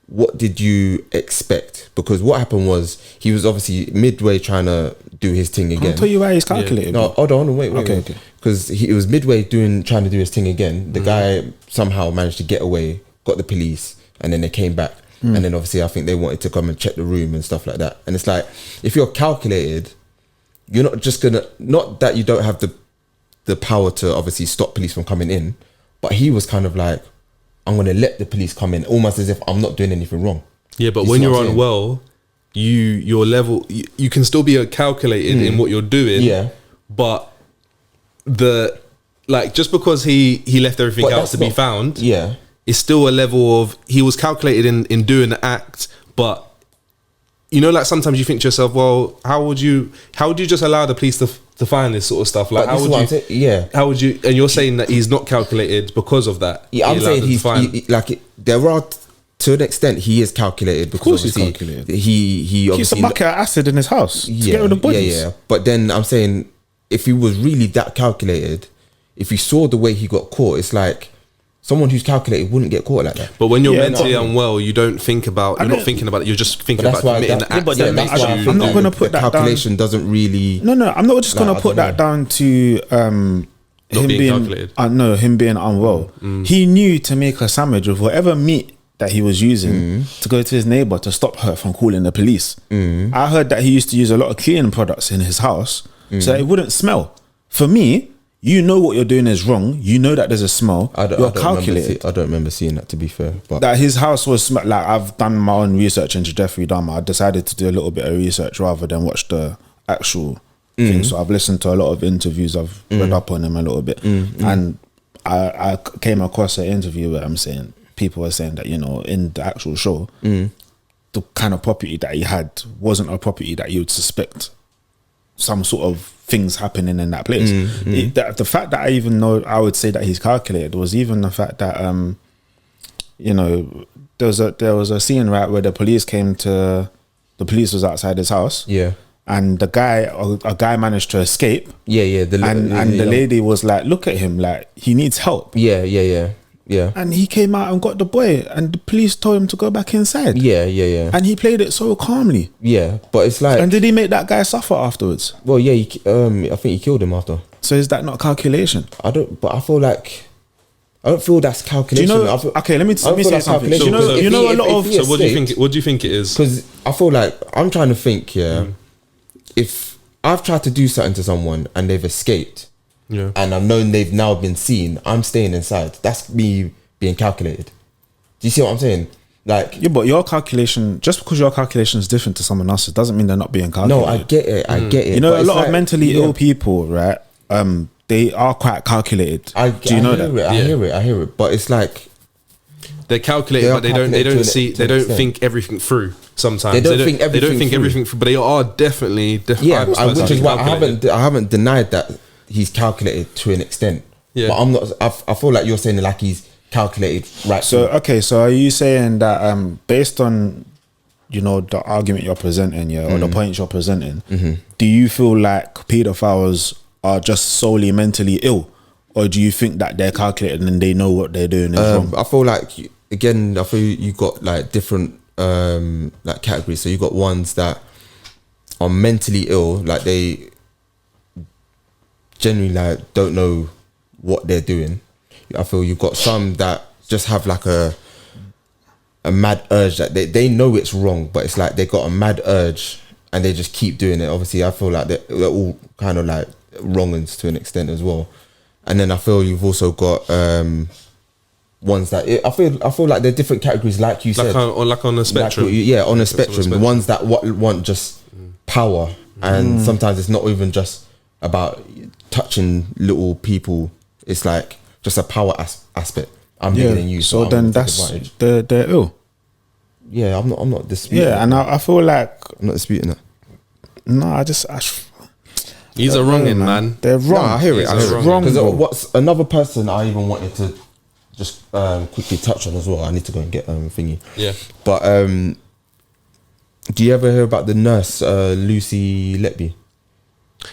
what did you expect? Because what happened was he was obviously midway trying to do his thing again. I'll tell you why he's calculated. No, hold on, wait. Okay. Because he was midway trying to do his thing again. The guy somehow managed to get away, got the police, and then they came back. And then obviously I think they wanted to come and check the room and stuff like that. And it's like, if you're calculated, you're not just gonna, not that you don't have the power to obviously stop police from coming in, but he was kind of like, I'm gonna let the police come in, almost as if I'm not doing anything wrong. Yeah, but when you're unwell, your level, you can still be calculated in what you're doing. Yeah, but just because he left everything out to be found, yeah, it's still a level of, he was calculated in doing the act. But you know, like sometimes you think to yourself, well, how would you just allow the police to find this sort of stuff? Like, how would you? Yeah, how would you? And you're saying that he's not calculated because of that. Yeah, I'm saying there are, to an extent, he is calculated because of course he's calculated. He keeps a bucket of acid in his house to get rid of bodies. Yeah. But then I'm saying, if he was really that calculated, if you saw the way he got caught, it's like someone who's calculated wouldn't get caught like that. But when you're mentally unwell, you don't think about. You're not thinking about it. You're just thinking about committing the act. But that makes you. I'm not going to put that calculation down. Doesn't really. No. I'm not just going to put that down to him being calculated. No, him being unwell. He knew to make a sandwich with whatever meat that he was using to go to his neighbor to stop her from calling the police. I heard that he used to use a lot of cleaning products in his house so it wouldn't smell. For me, you know what you're doing is wrong. You know that there's a smell. You're calculated. I don't remember seeing that, to be fair. But that his house was like, I've done my own research into Jeffrey Dahmer. I decided to do a little bit of research rather than watch the actual thing. So I've listened to a lot of interviews. I've read up on him a little bit, and I came across an interview where people were saying that, you know, in the actual show, the kind of property that he had wasn't a property that you would suspect some sort of things happening in that place. The fact that I would say that he's calculated was even the fact that you know, there was a scene, right, where the police was outside his house, and a guy managed to escape, the lady was like, look at him, like he needs help, and he came out and got the boy, and the police told him to go back inside, and he played it so calmly, but it's like, and did he make that guy suffer afterwards? Well, I think he killed him after. So is that not calculation? I don't feel that's calculation. Do you know, okay, let me say something. So, what do you think it is? Because I feel like I'm trying to think. If I've tried to do something to someone and they've escaped, and I've known they've now been seen, I'm staying inside. That's me being calculated. Do you see what I'm saying? Like, but your calculation, just because your calculation is different to someone else's, doesn't mean they're not being calculated. No, I get it. You know, a lot of mentally ill people, right? They are quite calculated. Do you know that? I hear it. But it's like, they're calculated, but they don't think everything through. Sometimes they don't think everything through, but they are definitely. Which is why I haven't denied that he's calculated to an extent. Yeah, but I'm not. I feel like you're saying like he's calculated, right? So so are you saying that based on, you know, the argument you're presenting, or the points you're presenting, do you feel like pedophiles are just solely mentally ill, or do you think that they're calculated and they know what they're doing is wrong? I feel like you got like different like categories. So you got ones that are mentally ill, like they genuinely like don't know what they're doing. I feel you've got some that just have like a mad urge that they know it's wrong, but it's like they got a mad urge and they just keep doing it. Obviously, I feel like they're all kind of like wrong uns to an extent as well. And then I feel you've also got ones that I feel like they're different categories, like you said, like on the spectrum. On a spectrum. The ones that want just power, and sometimes it's not even just about touching little people. It's like just a power aspect. I'm bigger than you, so then that's they're ill. Yeah, I'm not disputing. Yeah, and I feel like I'm not disputing that. No, He's a wrongin', man. They're wrong. No, I hear it. It's wrong. Because what's another person I even wanted to just quickly touch on as well. I need to go and get thingy. Yeah. But do you ever hear about the nurse Lucy Letby?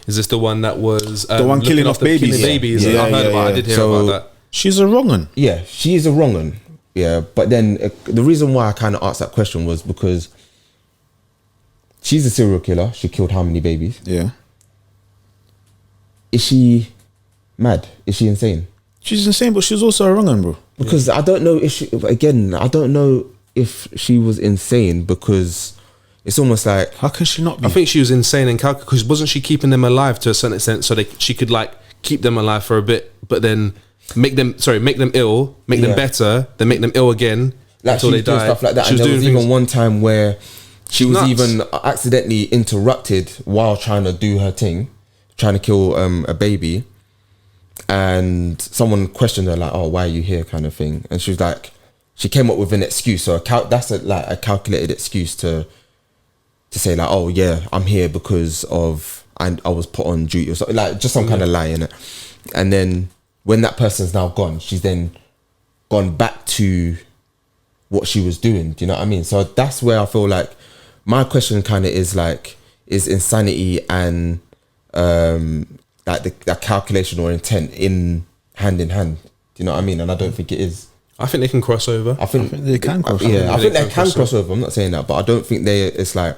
Is this the one that was the one killing off babies? Babies. Yeah, I heard about. I did hear about that. She's a wrong one. Yeah, she is a wrong one. Yeah, but then the reason why I kind of asked that question was because she's a serial killer. She killed how many babies? Yeah. Is she mad? Is she insane? She's insane, but she's also a wrong one, bro. Because I don't know if she, again, I don't know if she was insane, because it's almost like, how can she not be? I think she was insane and calculated, because wasn't she keeping them alive to a certain extent, so she could like keep them alive for a bit, but then make them ill, make them better, then make them ill again, like until they die. Stuff like that. She And was there was doing even one time where she was nuts. even accidentally interrupted while trying to do her thing, trying to kill a baby, and someone questioned her like, "Oh, why are you here?" kind of thing, and she was like, she came up with an excuse. So that's a calculated excuse to say like, "Oh yeah, I'm here because of I was put on duty," or something, like just some kind of lie in it. And then when that person's now gone, she's then gone back to what she was doing. Do you know what I mean? So that's where I feel like my question kind of is like, is insanity and like the calculation or intent in hand? Do you know what I mean? And I don't think it is. I think they can cross over. I think they can cross over. Yeah, I think they can cross over. I'm not saying that, but I don't think it's like,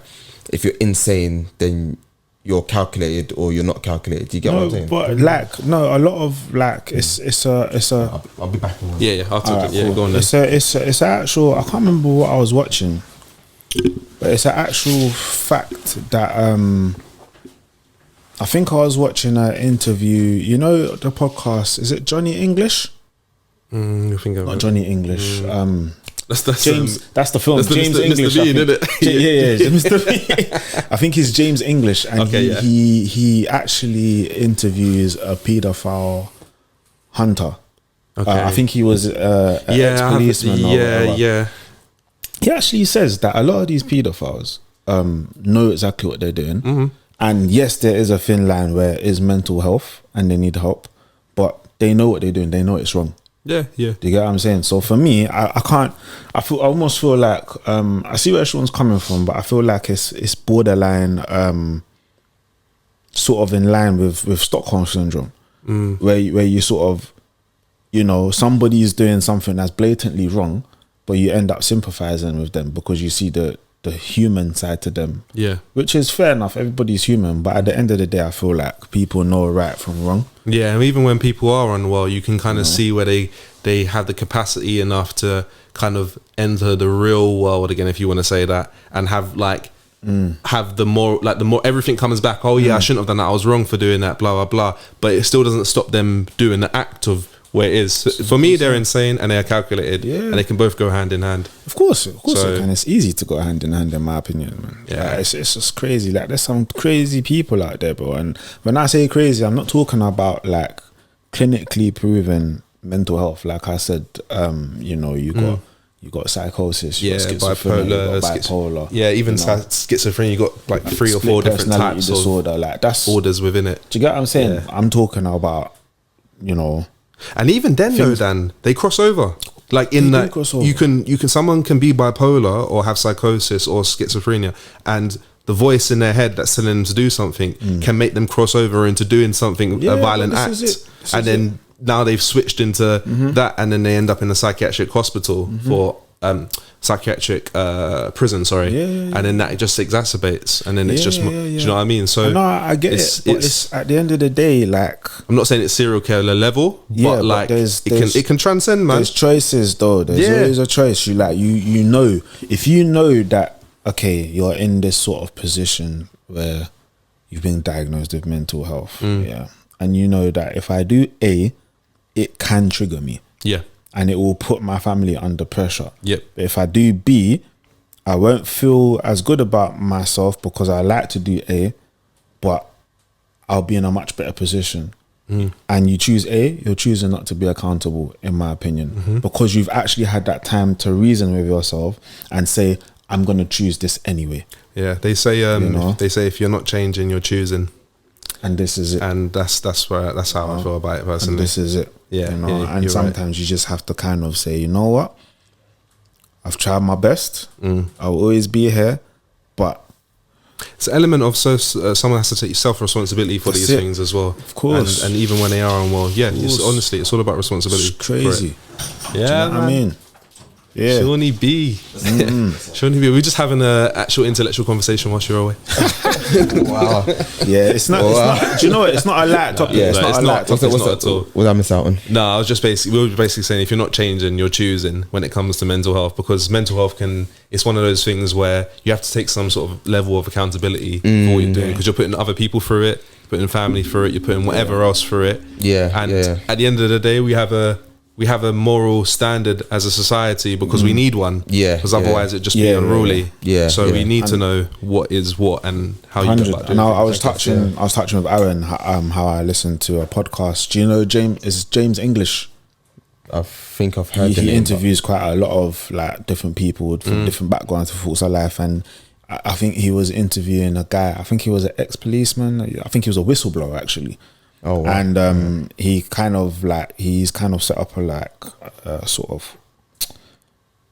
if you're insane, then you're calculated or you're not calculated. Do you get what I'm saying? But like, no, a lot of like, it's a. I'll be back. Yeah, I'll take it. Yeah, go on then. It's an actual. I can't remember what I was watching, but it's an actual fact that I think I was watching an interview. You know the podcast? Is it Johnny English? I think Not Johnny English. That's James. That's the film. That's James Mr. English. Bean, isn't it? Yeah, Mr. Bean. I think he's James English, and he actually interviews a paedophile hunter. Okay. I think he was an ex-policeman. Yeah. He actually says that a lot of these paedophiles know exactly what they're doing, Mm-hmm. and yes, there is a thin line where it is mental health and they need help, but they know what they're doing. They know it's wrong. Yeah. Do you get what I'm saying? So for me, I can't. I almost feel like I see where everyone's coming from, but I feel like it's borderline, sort of in line with Stockholm syndrome, where you sort of, you know, somebody is doing something that's blatantly wrong, but you end up sympathizing with them because you see the human side to them. Yeah. Which is fair enough. Everybody's human, but at the end of the day, I feel like people know right from wrong. Yeah, and even when people are unwell, you can kind of see where they have the capacity enough to kind of enter the real world again, if you want to say that, and have like have the more everything comes back. Oh yeah, I shouldn't have done that. I was wrong for doing that. Blah blah blah. But it still doesn't stop them doing the act of where it is. So for me, they're insane and they are calculated, and they can both go hand in hand. Of course, So- it can. It's easy to go hand in hand, in my opinion, man. Yeah. Like, it's just crazy. Like, there's some crazy people out there, bro. And when I say crazy, I'm not talking about like clinically proven mental health. Like I said, you know, you got psychosis, you got schizophrenia, you got bipolar. Yeah, even you know, schizophrenia. You got like 3 or split 4 different personality types disorder. of Like that's orders within it. Do you get what I'm saying? Yeah. I'm talking about, you know. And even then, though, Dan, they cross over. Like in They do that, cross over. you can someone can be bipolar or have psychosis or schizophrenia, and the voice in their head that's telling them to do something can make them cross over into doing something, a violent this act, is it. This and is then now they've switched into that, and then they end up in a psychiatric hospital for psychiatric prison, and then that just exacerbates, and then it's just do you know what I mean? So No, I get it, but it's at the end of the day, like, I'm not saying it's serial killer level, but like it can transcend, man. there's choices though. There's always a choice. You know, if you know that, okay, you're in this sort of position where you've been diagnosed with mental health, and you know that if I do A, it can trigger me. Yeah. and it will put my family under pressure. Yep. But if I do B, I won't feel as good about myself because I like to do A, but I'll be in a much better position. And you choose A, you're choosing not to be accountable, in my opinion, because you've actually had that time to reason with yourself and say, I'm going to choose this anyway. Yeah, they say if you're not changing, you're choosing. And this is it. And that's how I feel about it personally. And this is it. Yeah, you know? yeah, and sometimes you just have to kind of say, you know what? I've tried my best. I'll always be here, but it's an element of someone has to take self-responsibility for these things as well. Of course. And even when they are unwell, honestly, it's all about responsibility. It's crazy. Yeah, do you know what I mean? Yeah. Shawnee B. Shawnee B. We're just having an actual intellectual conversation whilst you're away. Wow. Yeah, it's not. Do you know what? It's not a light topic. Yeah, it's not a light topic. It's not at all. What did I miss out on? No, I was just we were basically saying if you're not changing, you're choosing when it comes to mental health, because mental health it's one of those things where you have to take some sort of level of accountability for what you're doing, because you're putting other people through it, you're putting family through it, you're putting whatever else through it. Yeah. And at the end of the day, we have a moral standard as a society because we need one. Yeah. Because otherwise it'd just be unruly. Yeah. So we need to know what is what and how you go about doing it. And I things. was touching with Aaron how I listened to a podcast. Do you know James English? I think I've heard. He interviews quite a lot of like different people from different backgrounds, different walks of life, and I think he was interviewing a guy. I think he was an ex-policeman. I think he was a whistleblower actually. Oh, wow. And he's kind of set up a sort of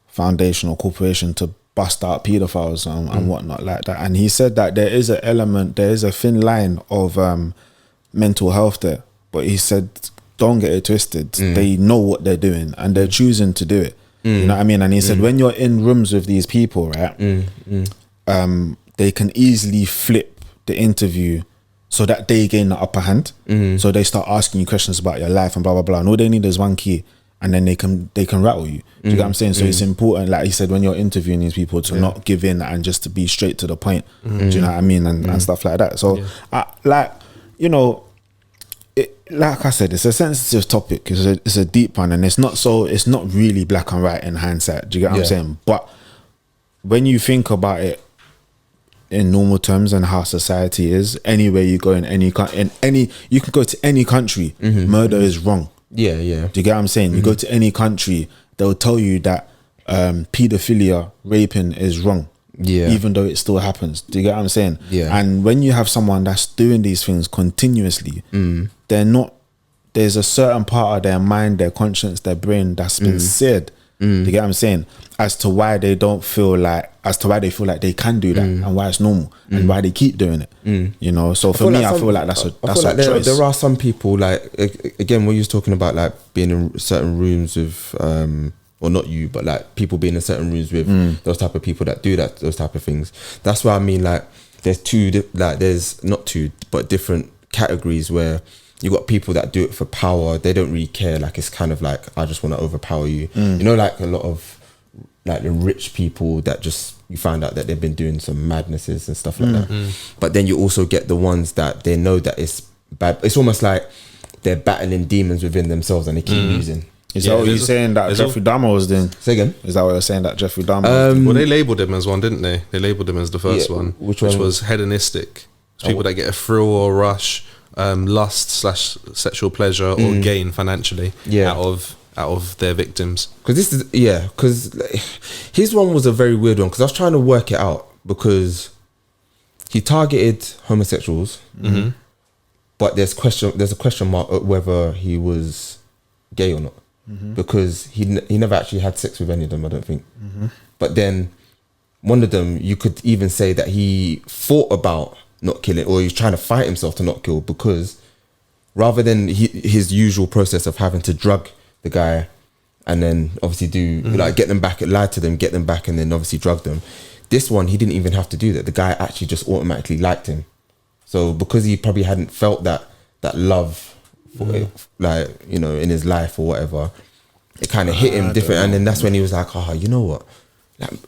foundation or corporation to bust out pedophiles and whatnot like that. And he said that there is a thin line of mental health there, but he said, don't get it twisted. They know what they're doing and they're choosing to do it. You know what I mean? And he said, when you're in rooms with these people, right, they can easily flip the interview so that they gain the upper hand. So they start asking you questions about your life and blah, blah, blah. And all they need is one key and then they can rattle you. Do you get what I'm saying? So it's important, like he said, when you're interviewing these people to not give in and just to be straight to the point. Do you know what I mean? And stuff like that. So like I said, it's a sensitive topic. It's a deep one, and it's not really black and white in hindsight. Do you get what I'm saying? But when you think about it in normal terms and how society is, anywhere you go you can go to any country, murder is wrong. Yeah. Do you get what I'm saying? You go to any country, they'll tell you that pedophilia, raping is wrong. Yeah. Even though it still happens. Do you get what I'm saying? Yeah. And when you have someone that's doing these things continuously, there's a certain part of their mind, their conscience, their brain that's been seared. Do you get what I'm saying? As to why they feel like they can do that and why it's normal and why they keep doing it. You know, so for me, I feel like that's a choice. There are some people, like, again, when you was talking about like being in certain rooms with or not you, but like people being in certain rooms with those type of people that do those type of things. That's why I mean, like, there's not two, but different categories where you got people that do it for power. They don't really care. Like, it's kind of like, I just want to overpower you. You know, like a lot of like the rich people that just, you find out that they've been doing some madnesses and stuff like that. But then you also get the ones that they know that it's bad. It's almost like they're battling demons within themselves and they keep using. Is that what you're saying that Jeffrey Dahmer was doing? Say again? Is that what you're saying that Jeffrey Dahmer was doing? Well, they labelled him as one, didn't they? They labelled him as the first one, which was hedonistic. People that get a thrill or rush, lust/sexual pleasure or gain financially out of their victims. Because his one was a very weird one, because I was trying to work it out, because he targeted homosexuals, but there's a question mark at whether he was gay or not. Because he never actually had sex with any of them, I don't think. But then one of them, you could even say that he thought about not killing, or he's trying to fight himself to not kill, because rather than his usual process of having to drug the guy and then obviously do like get them back, lie to them, get them back, and then obviously drug them, this one he didn't even have to do that. The guy actually just automatically liked him. So because he probably hadn't felt that love for it, like, you know, in his life or whatever, it kind of hit him different. And then that's when he was like, oh, you know what, like,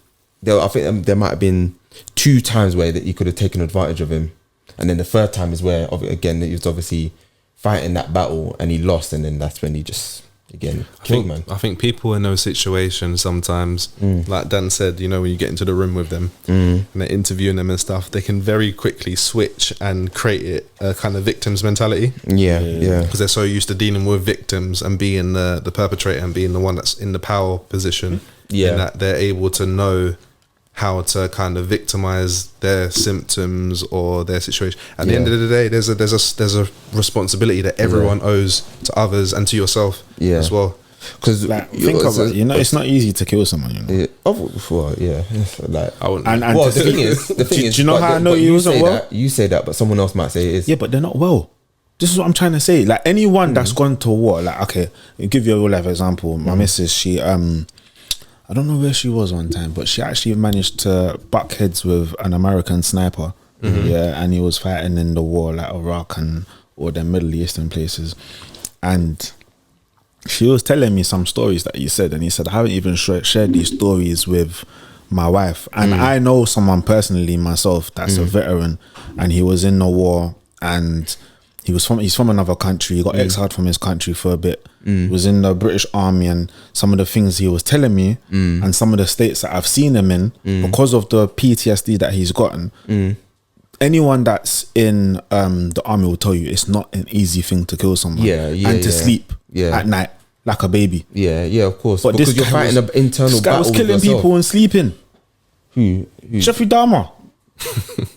I think there might have been 2 times where that he could have taken advantage of him, and then the third time is where again he was obviously fighting that battle and he lost, and then that's when he just again, killed, man. I think people in those situations sometimes, like Dan said, you know, when you get into the room with them and they're interviewing them and stuff, they can very quickly switch and create a kind of victim's mentality. Yeah. Because they're so used to dealing with victims and being the perpetrator and being the one that's in the power position. Yeah. And that they're able to know how to kind of victimize their symptoms or their situation. At the end of the day, there's a responsibility that everyone owes to others and to yourself as well. Because Like, think of it, you know, it's not easy to kill someone, you know. Like, And well, the thing is, do you know how I know you wasn't well? You say that, but someone else might say it is. Yeah, but they're not well. This is what I'm trying to say. Like, anyone that's gone to war, like, okay, I'll give you a real life example. My missus, she I don't know where she was one time, but she actually managed to buck heads with an American sniper. Yeah, and he was fighting in the war, like Iraq and all the Middle Eastern places. And she was telling me some stories that he said, and he said, I haven't even shared these stories with my wife. And I know someone personally myself that's a veteran, and he was in the war, and he's from another country. He got exiled from his country for a bit. He was in the British Army, and some of the things he was telling me and some of the states that I've seen him in, because of the PTSD that he's gotten, anyone that's in the army will tell you it's not an easy thing to kill someone and to sleep at night like a baby. Yeah, of course. But because you're fighting an internal battle. This guy was killing people and sleeping. Who? Jeffrey Dahmer.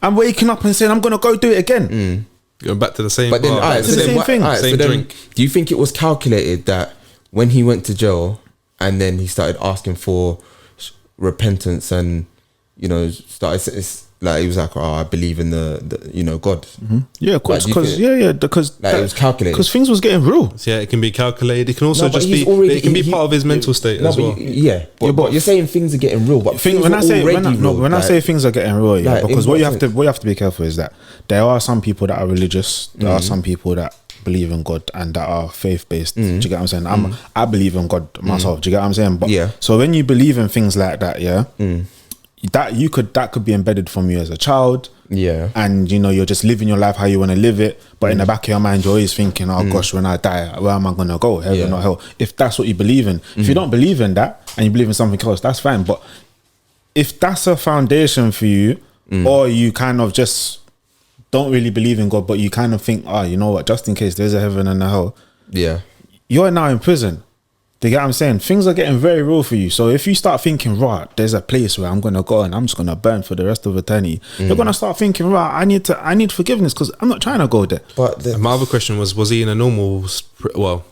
I'm waking up and saying, I'm going to go do it again. Going back to the same But then, bar, alright, the same thing. same drink. Do you think it was calculated that when he went to jail and then he started asking for repentance and, you know, like he was like, oh, I believe in the you know, God. Yeah, of course, Like, do you because Like, it was calculated. because things was getting real. Yeah, it can be calculated. It can also No, but just he's be. already- It can be he- part of his mental state as well. But you're saying things are getting real. But When I say things are getting real, like, because in what you what have to be careful is that there are some people that are religious. There are some people that believe in God and that are faith based. Do you get what I'm saying? I believe in God myself. Do you get what I'm saying? But so when you believe in things like that, that could be embedded from you as a child. Yeah. And you know, you're just living your life how you want to live it, but in the back of your mind you're always thinking, oh gosh, when I die, where am I gonna go? Heaven or hell? If that's what you believe in. If you don't believe in that and you believe in something else, that's fine. But if that's a foundation for you, or you kind of just don't really believe in God, but you kind of think, you know what, just in case there's a heaven and a hell, you're now in prison. Do you get what I'm saying? Things are getting very real for you. So if you start thinking, right, there's a place where I'm gonna go and I'm just gonna burn for the rest of eternity, you're gonna start thinking, right, I need forgiveness because I'm not trying to go there. But My other question was he in a normal,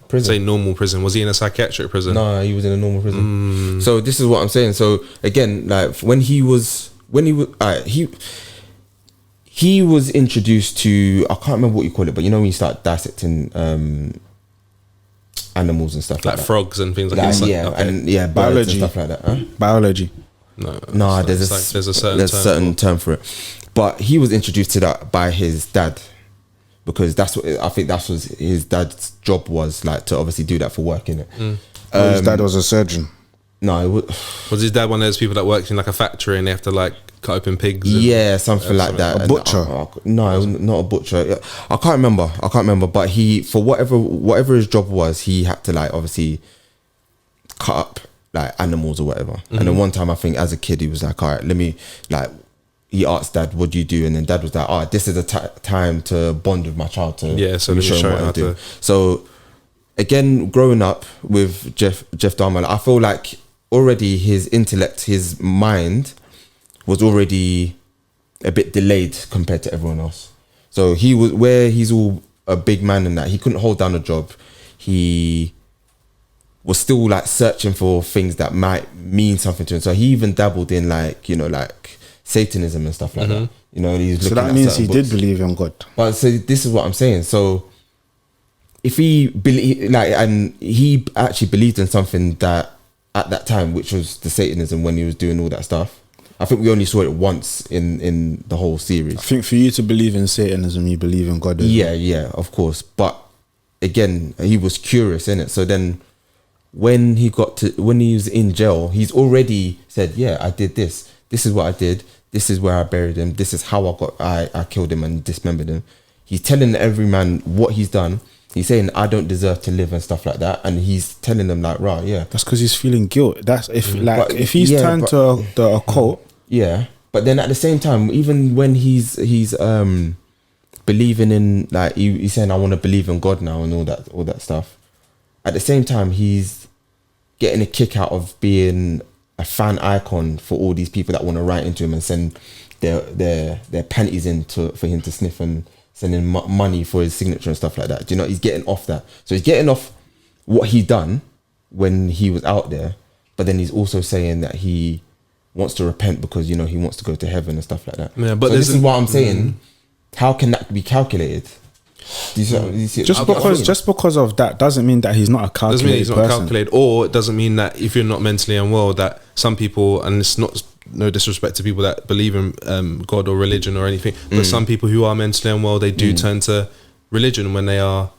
Prison. say normal prison? Was he in a psychiatric prison? no, he was in a normal prison. So this is what I'm saying. So again, like he was introduced to, I can't remember what you call it, but you know when you start dissecting animals and stuff like that. Frogs and things like that. Biology Biology. and stuff like that. Biology. No, there's a certain term for it. But he was introduced to that by his dad, because that's what I think that was his dad's job, was like to obviously do that for work, innit? His dad was a surgeon. No, Was his dad one of those people that works in like a factory and they have to like cut open pigs? something like that. A butcher? No, not a butcher. I can't remember. But he, for whatever his job was, he had to like obviously cut up like animals or whatever. And then one time, I think as a kid, he was like, all right, let me like. He asked dad, "What do you do?" And then dad was like, this is a time to bond with my child. So let me show him what I do. So again, growing up with Jeff Dahmer, I feel like already his intellect, his mind was already a bit delayed compared to everyone else. So he was, where he's all a big man and that, he couldn't hold down a job. He was still like searching for things that might mean something to him. So he even dabbled in like, you know, like Satanism and stuff like that. You know, he's looking So that means he did believe in God. But so this is what I'm saying. So if he believe, like, and he actually believed in something that at that time, which was the Satanism, when he was doing all that stuff. I think we only saw it once in the whole series. I think for you to believe in Satanism, you believe in God. Yeah, of course. But again, he was curious in it. So then when he was in jail, he's already said, yeah, I did this. This is what I did. This is where I buried him. This is how I killed him and dismembered him. He's telling every man what he's done. He's saying I don't deserve to live and stuff like that, and he's telling them like, right, yeah. That's because he's feeling guilt. That's if But- if he's yeah, turned but- to the occult. Yeah, but then at the same time, even when he's believing in, like, he's saying I want to believe in God now and all that stuff. At the same time, he's getting a kick out of being a fan icon for all these people that want to write into him and send their panties in for him to sniff and sending money for his signature and stuff like that. Do you know, he's getting off that. So he's getting off what he done when he was out there, but then he's also saying that he wants to repent because, you know, he wants to go to heaven and stuff like that. Yeah, but so this is what I'm saying. How can that be calculated? Do you see it? Just because of that doesn't mean that he's not a calculated doesn't mean he's not person. calculated, or it doesn't mean that if you're not mentally unwell, that some people, and it's not no disrespect to people that believe in God or religion or anything, but some people who are mentally unwell, they do turn to religion when they are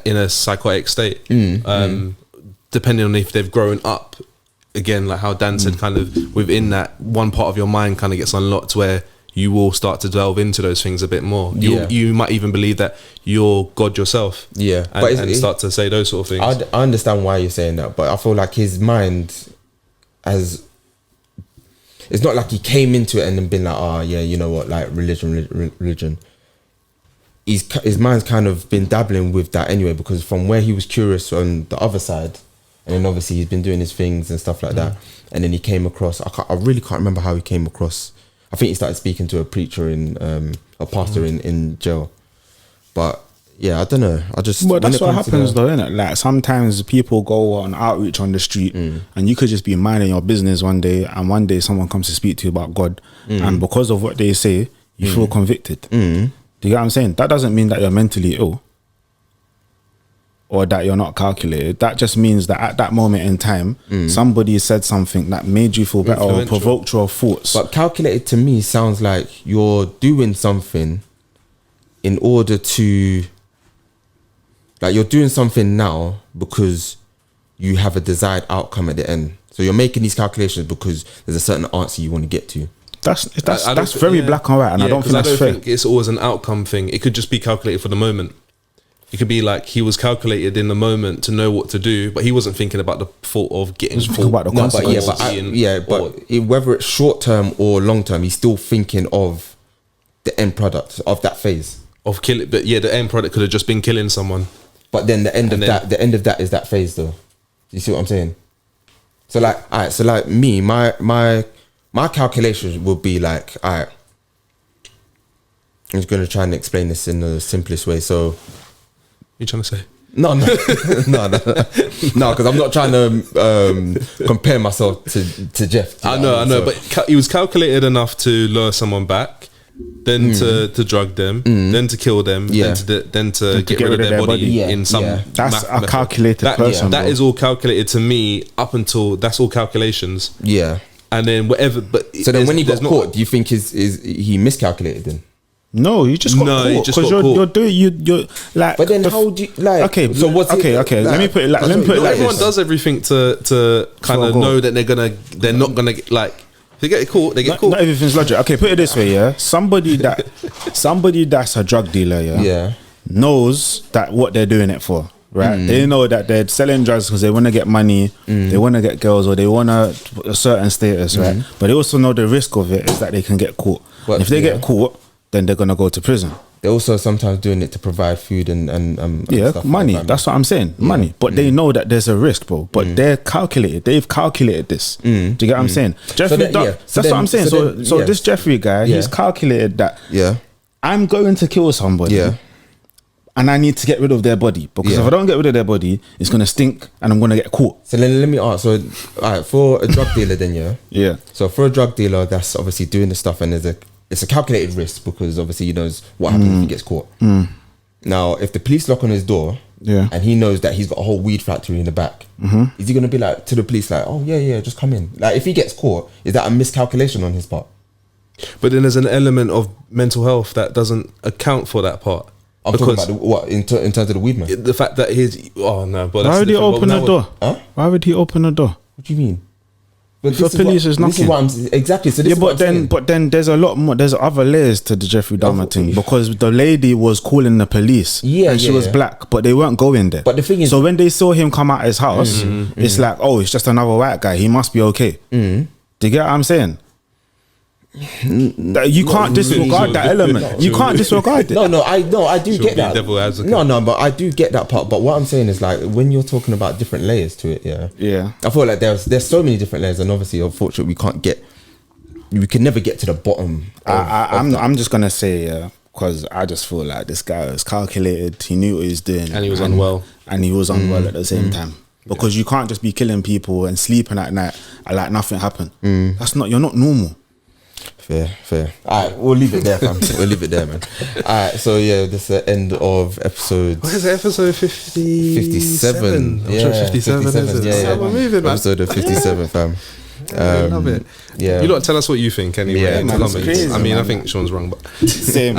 in a psychotic state, depending on if they've grown up. Again, like how Dan said, kind of within that, one part of your mind kind of gets unlocked where you will start to delve into those things a bit more. You might even believe that you're God yourself. Yeah, and start to say those sort of things. I understand why you're saying that, but I feel like his mind has. It's not like he came into it and then been like, oh yeah, you know what, like religion. His mind's kind of been dabbling with that anyway, because from where he was curious on the other side, and then obviously he's been doing his things and stuff like that, and then he came across. I really can't remember how he came across. I think he started speaking to a preacher a pastor in jail, but yeah, I don't know. But that's what happens though, innit? Like sometimes people go on outreach on the street, and you could just be minding your business one day, and one day someone comes to speak to you about God, and because of what they say, you feel convicted. Do you get what I'm saying? That doesn't mean that you're mentally ill or that you're not calculated. That just means that at that moment in time, somebody said something that made you feel better or provoked your thoughts. But calculated to me sounds like you're doing something in order to, like, you're doing something now because you have a desired outcome at the end. So you're making these calculations because there's a certain answer you want to get to. That's very black and white, and I don't think that's fair. Think it's always an outcome thing. It could just be calculated for the moment. It could be like he was calculated in the moment to know what to do, but he wasn't thinking about the thought of getting about the consequences. But whether it's short term or long term, he's still thinking of the end product of that phase of killing. But yeah, the end product could have just been killing someone. But then the end of that is that phase, though. You see what I'm saying? So like, alright, so like me, my calculations would be like, alright, I'm just gonna try and explain this in the simplest way. So. You trying to say? No, because I'm not trying to compare myself to Jeff. I know, but he was calculated enough to lure someone back, then to drug them, then to kill them, then to get rid of their body in some. That's a calculated person. That is all calculated to me up until that's all calculations. Yeah, and then whatever. But so then when he got caught, do you think is he miscalculated then? No, you just got caught because you're like. But then how do you like? Okay, so what's okay? Like, let me put it like. Let me put it like everyone this. does everything to kind of know that they're not gonna like. If they get caught, they get caught. Not everything's logic. Okay, put it this way, yeah. Somebody that's a drug dealer, knows that what they're doing it for. Right, they know that they're selling drugs because they want to get money, they want to get girls, or they want a certain status, right? But they also know the risk of it is that they can get caught. But if they get caught, then they're gonna go to prison. They're also sometimes doing it to provide food and stuff money. like That's what I'm saying, money. But they know that there's a risk, bro. But they're calculated. They've calculated this. Do you get what I'm saying? Jeffrey, that's what I'm saying. So this Jeffrey guy, he's calculated that. I'm going to kill somebody. And I need to get rid of their body because if I don't get rid of their body, it's gonna stink and I'm gonna get caught. So then let me ask. So, alright, for a drug dealer, then So for a drug dealer, that's obviously doing the stuff, and it's a calculated risk because obviously he knows what happens if he gets caught. Now, if the police knock on his door, and he knows that he's got a whole weed factory in the back, is he gonna be like to the police like, oh yeah, just come in? Like if he gets caught, is that a miscalculation on his part? But then there's an element of mental health that doesn't account for that part. I'm talking about what in terms of the weed man. The fact that but why would he open the door? Huh? Why would he open the door? What do you mean? But For police, it's this is nothing. what I'm exactly. So this Yeah, is what I'm but then there's a lot more. There's other layers to the Jeffrey Dahmer thing, because the lady was calling the police. Yeah, and she yeah, was yeah. black, but they weren't going there. But the thing is, so when they saw him come out his house, it's like, oh, it's just another white guy. He must be okay. Do you get what I'm saying? That you can't disregard that element. You can't disregard it. No, I do get be that. devil advocate. No, but I do get that part. But what I'm saying is, like, when you're talking about different layers to it, Yeah. I feel like there's so many different layers, and obviously, unfortunately, we can never get to the bottom. I'm just gonna say, because I just feel like this guy was calculated. He knew what he was doing, And he was unwell. and he was unwell at the same time. Because you can't just be killing people and sleeping at night and like nothing happened. That's not. You're not normal. Fair. All right, we'll leave it there, fam. We'll leave it there, man. All right, so yeah, this is the end of episode. What is it? Episode 57. I'm sure 57 is it? Yeah, We're moving, man. Episode of 57, fam. I love it. Yeah. You lot tell us what you think anyway Yeah, in the man, it's comments. crazy, I mean, man. I think Sean's wrong, but Same.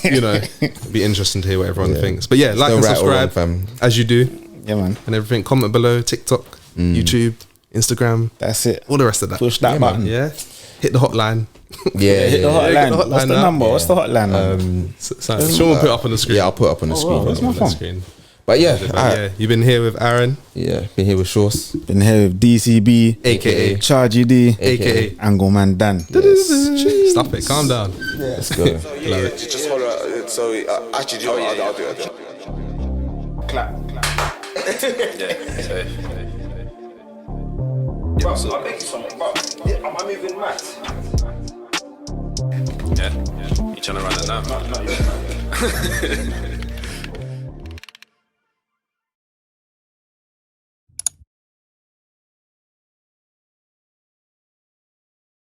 you know, it'd be interesting to hear what everyone thinks. But yeah, like Still and right or wrong, subscribe fam. as you do, Yeah, man. and everything. Comment below, TikTok, YouTube, Instagram, That's it. all the rest of that. Push that button. Yeah, hit the hotline. Yeah, Hit the yeah. hotline. Hit the What's the hotline number? now. What's the hotline number? So Sean will put it up on the screen. Yeah, I'll put it up on the screen. that's my on the phone. screen. But yeah, But all right. yeah, you've been here with Aaron, Yeah, been here with Shores. Been here with DCB, aka Chargy D, aka. Angle Man Dan. Stop it, calm down. Let's go. Just hold on. So actually, do you know what? I'll do it. Clap. Bro, I'll make you something. Bro, am I moving mad? Yeah, you trying to run it now? No,